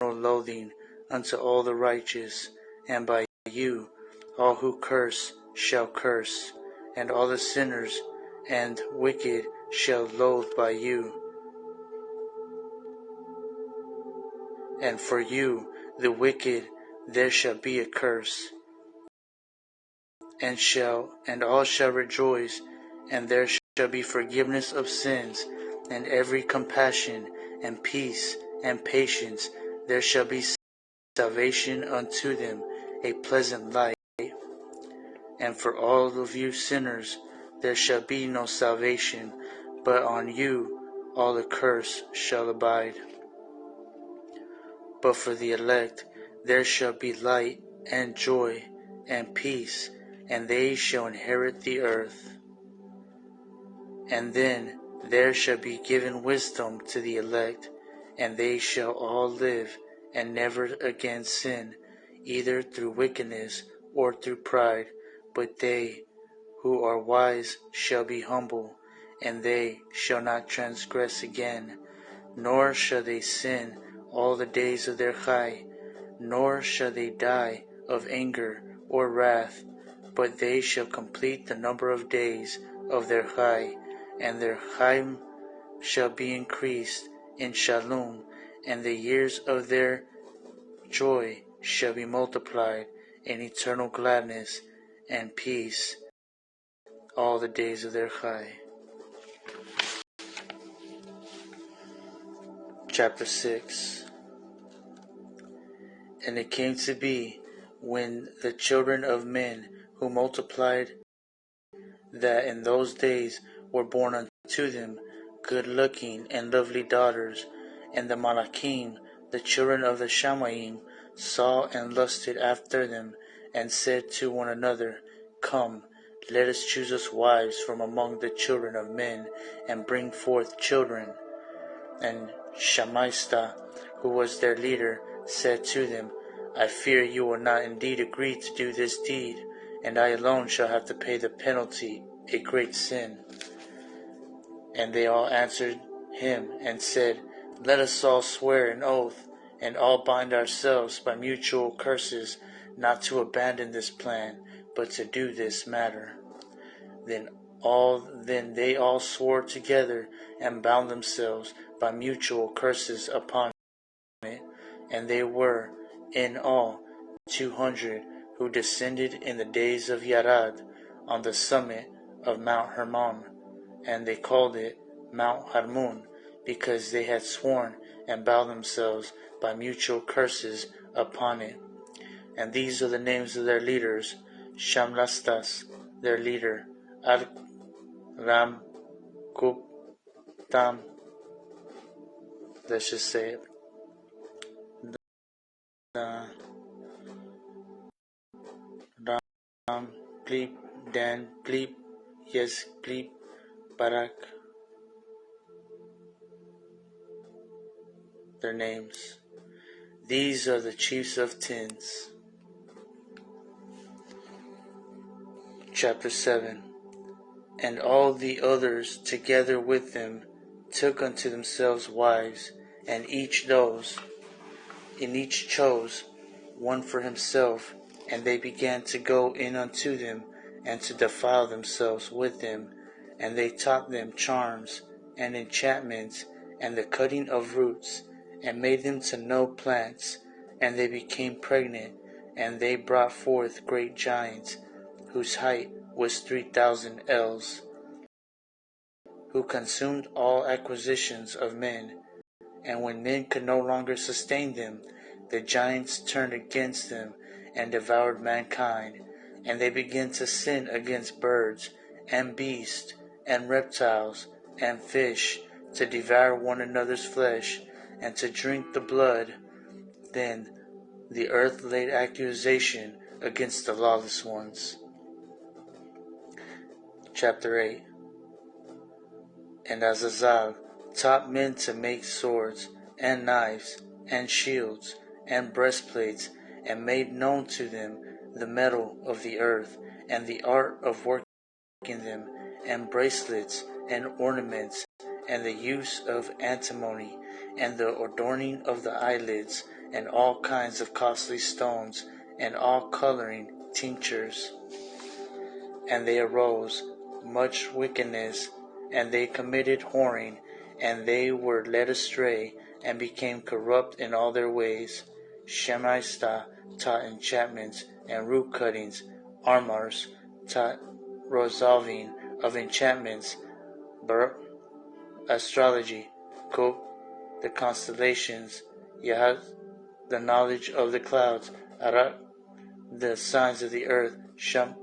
loathing unto all the righteous, and by you all who curse shall curse, and all the sinners and wicked shall loathe by you. And for you, the wicked, there shall be a curse, and all shall rejoice, and there shall be forgiveness of sins, and every compassion, and peace, and patience. There shall be salvation unto them, a pleasant light. And for all of you sinners, there shall be no salvation, but on you all the curse shall abide. But for the elect, there shall be light, and joy, and peace, and they shall inherit the earth. And then there shall be given wisdom to the elect, and they shall all live, and never again sin, either through wickedness or through pride. But they who are wise shall be humble, and they shall not transgress again, nor shall they sin all the days of their chai, nor shall they die of anger or wrath, but they shall complete the number of days of their chai, and their chaim shall be increased in shalom, and the years of their joy shall be multiplied in eternal gladness and peace all the days of their chai. Chapter 6. And it came to be, when the children of men who multiplied, that in those days were born unto them good-looking and lovely daughters, and the Malachim, the children of the Shamayim, saw and lusted after them, and said to one another, Come, let us choose us wives from among the children of men, and bring forth children. And Shamaista, who was their leader, said to them, I fear you will not indeed agree to do this deed, and I alone shall have to pay the penalty, a great sin. And they all answered him and said, Let us all swear an oath, and all bind ourselves by mutual curses, not to abandon this plan, but to do this matter. Then they all swore together, and bound themselves by mutual curses upon it. And they were in all 200, who descended in the days of Yarad on the summit of Mount Hermon, and they called it Mount Harmon, because they had sworn and bound themselves by mutual curses upon it. And these are the names of their leaders: Shamlastas, their leader; Ram Kup Tam. Let's just say it. Ram Pleep Dan Pleep Yes Pleep Barak. Their names. These are the chiefs of Tins. Chapter 7. And all the others together with them took unto themselves wives, and each chose one for himself, and they began to go in unto them, and to defile themselves with them, and they taught them charms, and enchantments, and the cutting of roots, and made them to know plants, and they became pregnant, and they brought forth great giants, whose height was 3,000 ells, who consumed all acquisitions of men. And when men could no longer sustain them, the giants turned against them and devoured mankind, and they began to sin against birds and beasts and reptiles and fish, to devour one another's flesh and to drink the blood. Then the earth laid accusation against the lawless ones. Chapter 8. And Azazel taught men to make swords, and knives, and shields, and breastplates, and made known to them the metal of the earth, and the art of working them, and bracelets, and ornaments, and the use of antimony, and the adorning of the eyelids, and all kinds of costly stones, and all coloring tinctures. And they arose much wickedness, and they committed whoring, and they were led astray, and became corrupt in all their ways. Shemaista taught enchantments and root cuttings. Armars taught resolving of enchantments. Astrology, Kop, the constellations. Yahad, the knowledge of the clouds. Arak, the signs of the earth. Sham,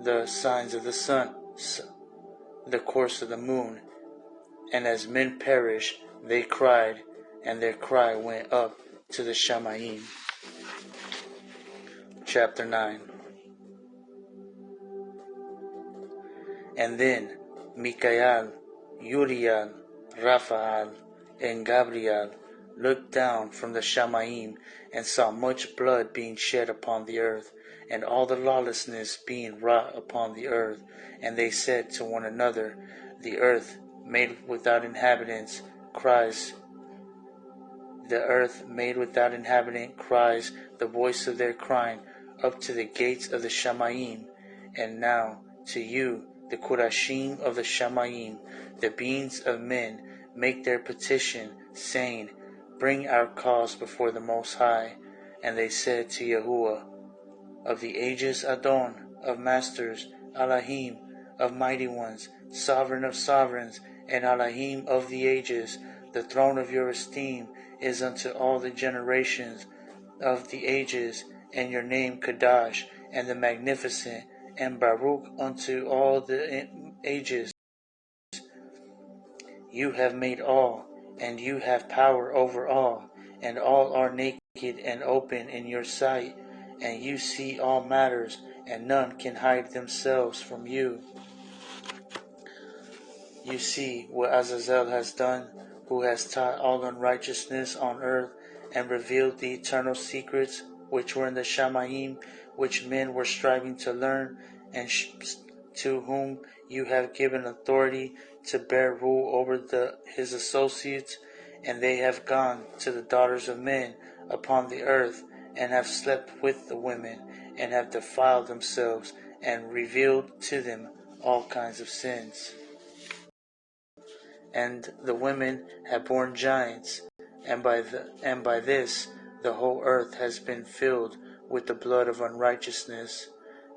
the signs of the sun. The course of the moon. And as men perished, they cried, and their cry went up to the Shamayim. Chapter 9. And then Mikael, Uriel, Raphael, and Gabriel looked down from the Shamayim, and saw much blood being shed upon the earth, and all the lawlessness being wrought upon the earth. And they said to one another, The earth made without inhabitants cries. The earth made without inhabitant cries the voice of their crying up to the gates of the Shamayim. And now to you, the Kurashim of the Shamayim, the beings of men, make their petition, saying, Bring our cause before the Most High. And they said to Yahuwah, Of the ages Adon, of masters, ALAHYM, of mighty ones, sovereign of sovereigns, and ALAHYM of the ages, the throne of your esteem is unto all the generations of the ages, and your name Kadash, and the magnificent, and Baruch unto all the ages. You have made all, and you have power over all, and all are naked and open in your sight, and you see all matters, and none can hide themselves from you. You see what Azazel has done, who has taught all unrighteousness on earth, and revealed the eternal secrets which were in the Shamayim, which men were striving to learn, and to whom you have given authority to bear rule over his associates. And they have gone to the daughters of men upon the earth, and have slept with the women, and have defiled themselves, and revealed to them all kinds of sins. And the women have borne giants, and by this the whole earth has been filled with the blood of unrighteousness.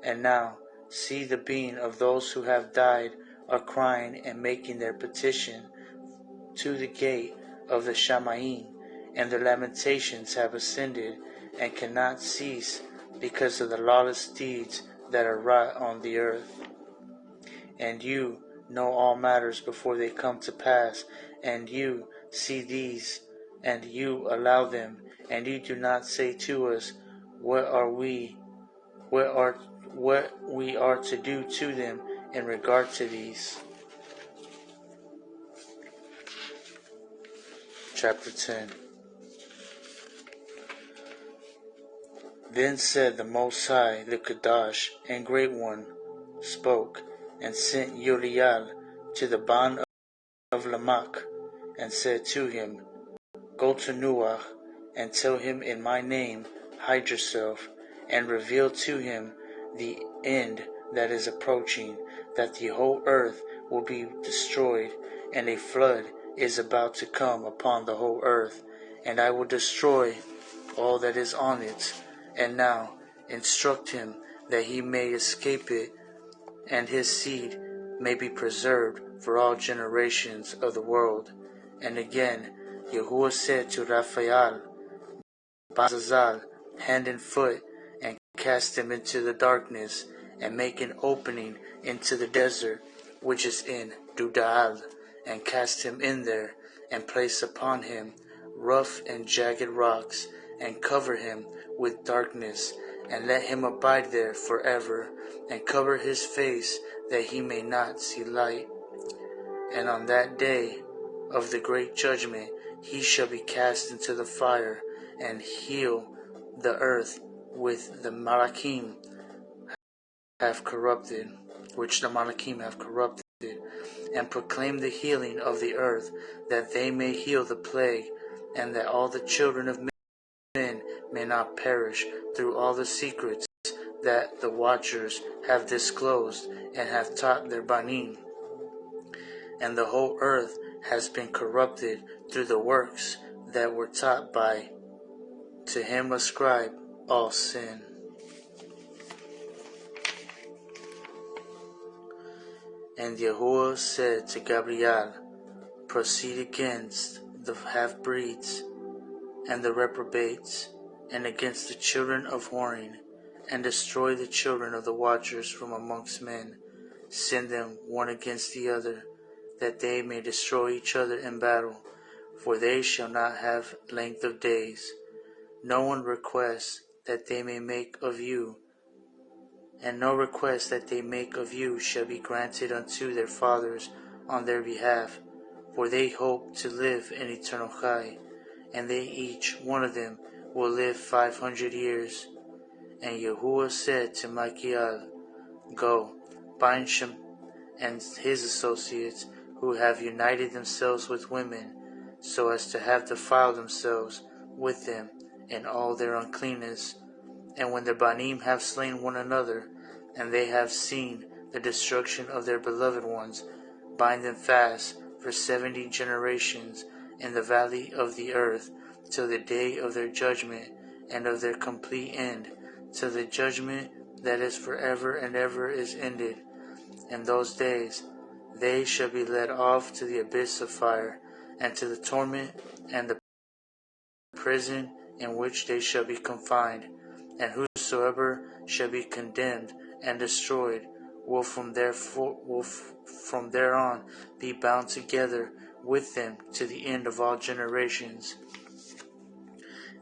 And now see, the being of those who have died are crying and making their petition to the gate of the Shamayim, and their lamentations have ascended, and cannot cease, because of the lawless deeds that are wrought on the earth. And you, know all matters before they come to pass, and you see these, and you allow them, and you do not say to us, what we are to do to them in regard to these. Chapter 10. Then said the Most High, the Kadash and Great One, spoke, and sent YAHUSHA to the bond of Lamech, and said to him, Go to Noah, and tell him in my name, hide yourself, and reveal to him the end that is approaching, that the whole earth will be destroyed, and a flood is about to come upon the whole earth, and I will destroy all that is on it. And now instruct him that he may escape it, and his seed may be preserved for all generations of the world. And again, Yahuwah said to Raphael, Bazazal, hand and foot, and cast him into the darkness, and make an opening into the desert, which is in Dudaal, and cast him in there, and place upon him rough and jagged rocks, and cover him with darkness, and let him abide there forever, and cover his face, that he may not see light. And on that day of the great judgment he shall be cast into the fire, and heal the earth with the Malachim have corrupted, which the Malachim have corrupted, and proclaim the healing of the earth, that they may heal the plague, and that all the children of men may not perish, through all the secrets that the watchers have disclosed and have taught their banim. And the whole earth has been corrupted through the works that were taught by, to him ascribe all sin. And Yahuwah said to Gabriel, Proceed against the half-breeds and the reprobates, and against the children of whoring, and destroy the children of the watchers from amongst men. Send them one against the other, that they may destroy each other in battle, for they shall not have length of days. No one requests that they may make of you, and no request that they make of you shall be granted unto their fathers on their behalf, for they hope to live in eternal chai, and they each one of them will live 500 years. And Yahuwah said to Michael, Go, bind Shem and his associates, who have united themselves with women, so as to have defiled themselves with them in all their uncleanness. And when the Banim have slain one another, and they have seen the destruction of their beloved ones, bind them fast for 70 generations in the valley of the earth, till the day of their judgment and of their complete end, till the judgment that is forever and ever is ended. In those days they shall be led off to the abyss of fire, and to the torment and the prison in which they shall be confined. And whosoever shall be condemned and destroyed will from thereon be bound together with them to the end of all generations,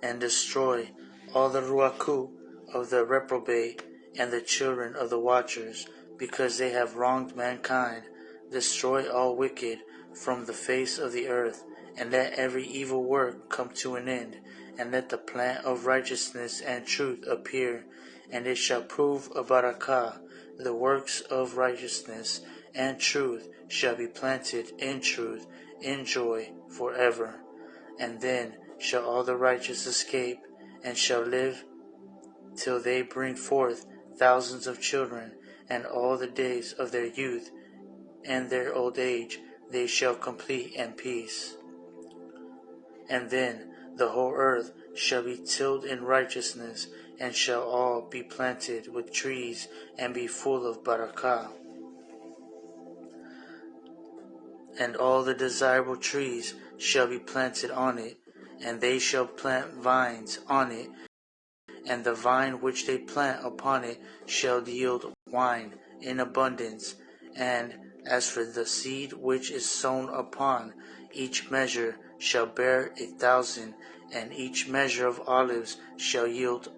and destroy all the ruaku of the reprobate and the children of the watchers, because they have wronged mankind. Destroy all wicked from the face of the earth, and let every evil work come to an end, and let the plant of righteousness and truth appear, and it shall prove a barakah. The works of righteousness and truth shall be planted in truth, in joy forever. And then shall all the righteous escape, and shall live till they bring forth thousands of children, and all the days of their youth and their old age they shall complete in peace. And then the whole earth shall be tilled in righteousness, and shall all be planted with trees, and be full of barakah. And all the desirable trees shall be planted on it, and they shall plant vines on it, and the vine which they plant upon it shall yield wine in abundance, and As for the seed which is sown upon each measure shall bear 1,000, and each measure of olives shall yield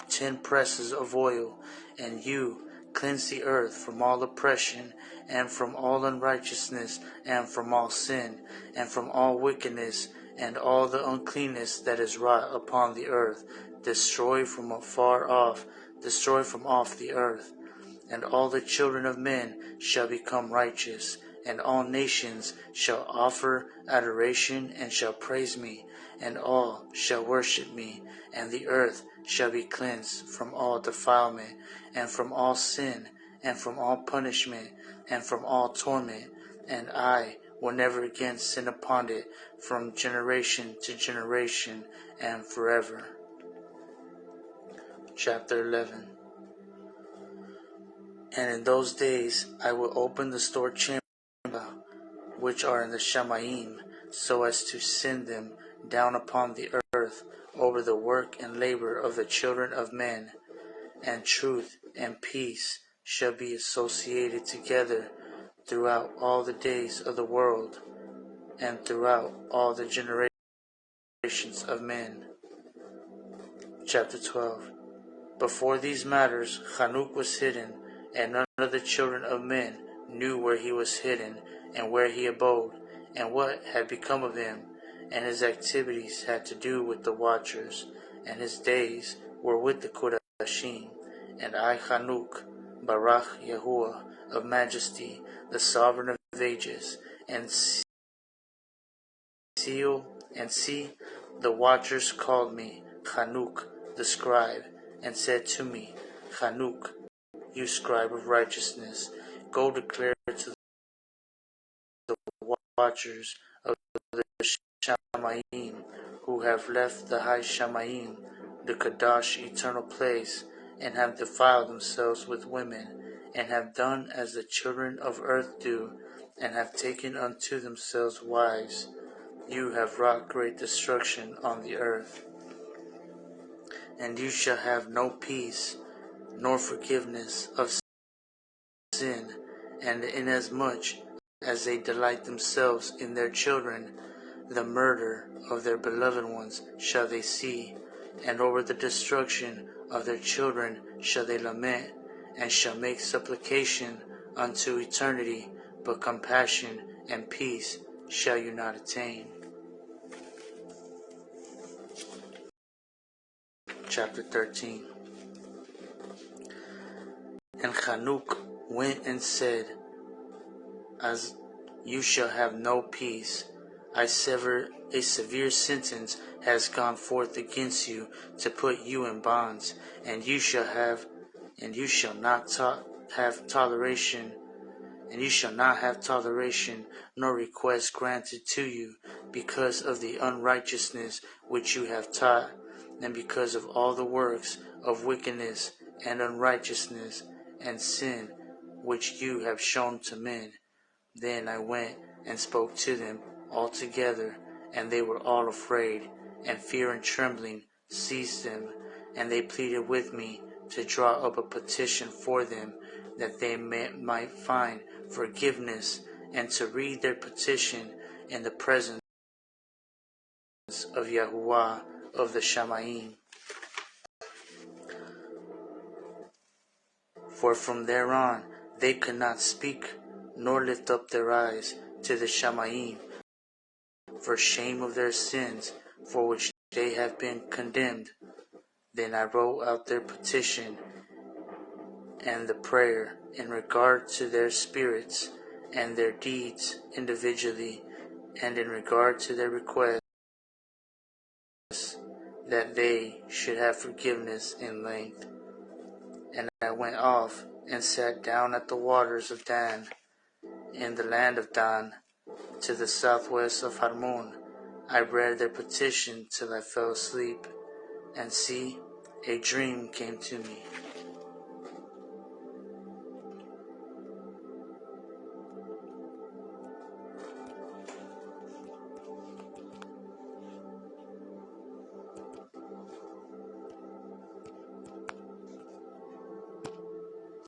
10 presses of oil. And you cleanse the earth from all oppression, and from all unrighteousness, and from all sin, and from all wickedness, and all the uncleanness that is wrought upon the earth. Destroy from off the earth. And all the children of men shall become righteous, and all nations shall offer adoration and shall praise me, and all shall worship me, and the earth shall be cleansed from all defilement, and from all sin, and from all punishment, and from all torment, and I will never again sin upon it from generation to generation and forever. Chapter 11. And in those days I will open the store chambers which are in the Shamayim, so as to send them down upon the earth over the work and labor of the children of men. And truth and peace shall be associated together throughout all the days of the world, and throughout all the generations of men. Chapter 12. Before these matters Hanuk was hidden, and none of the children of men knew where he was hidden, and where he abode, and what had become of him. And his activities had to do with the watchers, and his days were with the Kodashim. And I, Hanuk, Barach Yahuwah of majesty, the sovereign of ages, and see, the watchers called me Hanuk, the scribe, and said to me, Hanuk, you scribe of righteousness, go declare to the watchers of the Shamayim, who have left the high Shamayim, the Kadash eternal place, and have defiled themselves with women, and have done as the children of earth do, and have taken unto themselves wives. You have wrought great destruction on the earth. And you shall have no peace, nor forgiveness of sin, and inasmuch as they delight themselves in their children, the murder of their beloved ones shall they see, and over the destruction of their children shall they lament, and shall make supplication unto eternity, but compassion and peace shall you not attain. Chapter 13. And Hanuk went and said, as you shall have no peace, a severe sentence has gone forth against you to put you in bonds, and you shall not have toleration, nor request granted to you, because of the unrighteousness which you have taught, and because of all the works of wickedness and unrighteousness and sin which you have shown to men. Then I went and spoke to them all together, and they were all afraid, and fear and trembling seized them, and they pleaded with me to draw up a petition for them, that they might find forgiveness, and to read their petition in the presence of Yahuwah of the Shamayim. For from there on they could not speak, nor lift up their eyes to the Shamayim, for shame of their sins, for which they have been condemned. Then I wrote out their petition and the prayer in regard to their spirits and their deeds individually, and in regard to their request that they should have forgiveness in length. And I went off and sat down at the waters of Dan, in the land of Dan, to the southwest of Harmon. I read their petition till I fell asleep, and see, a dream came to me.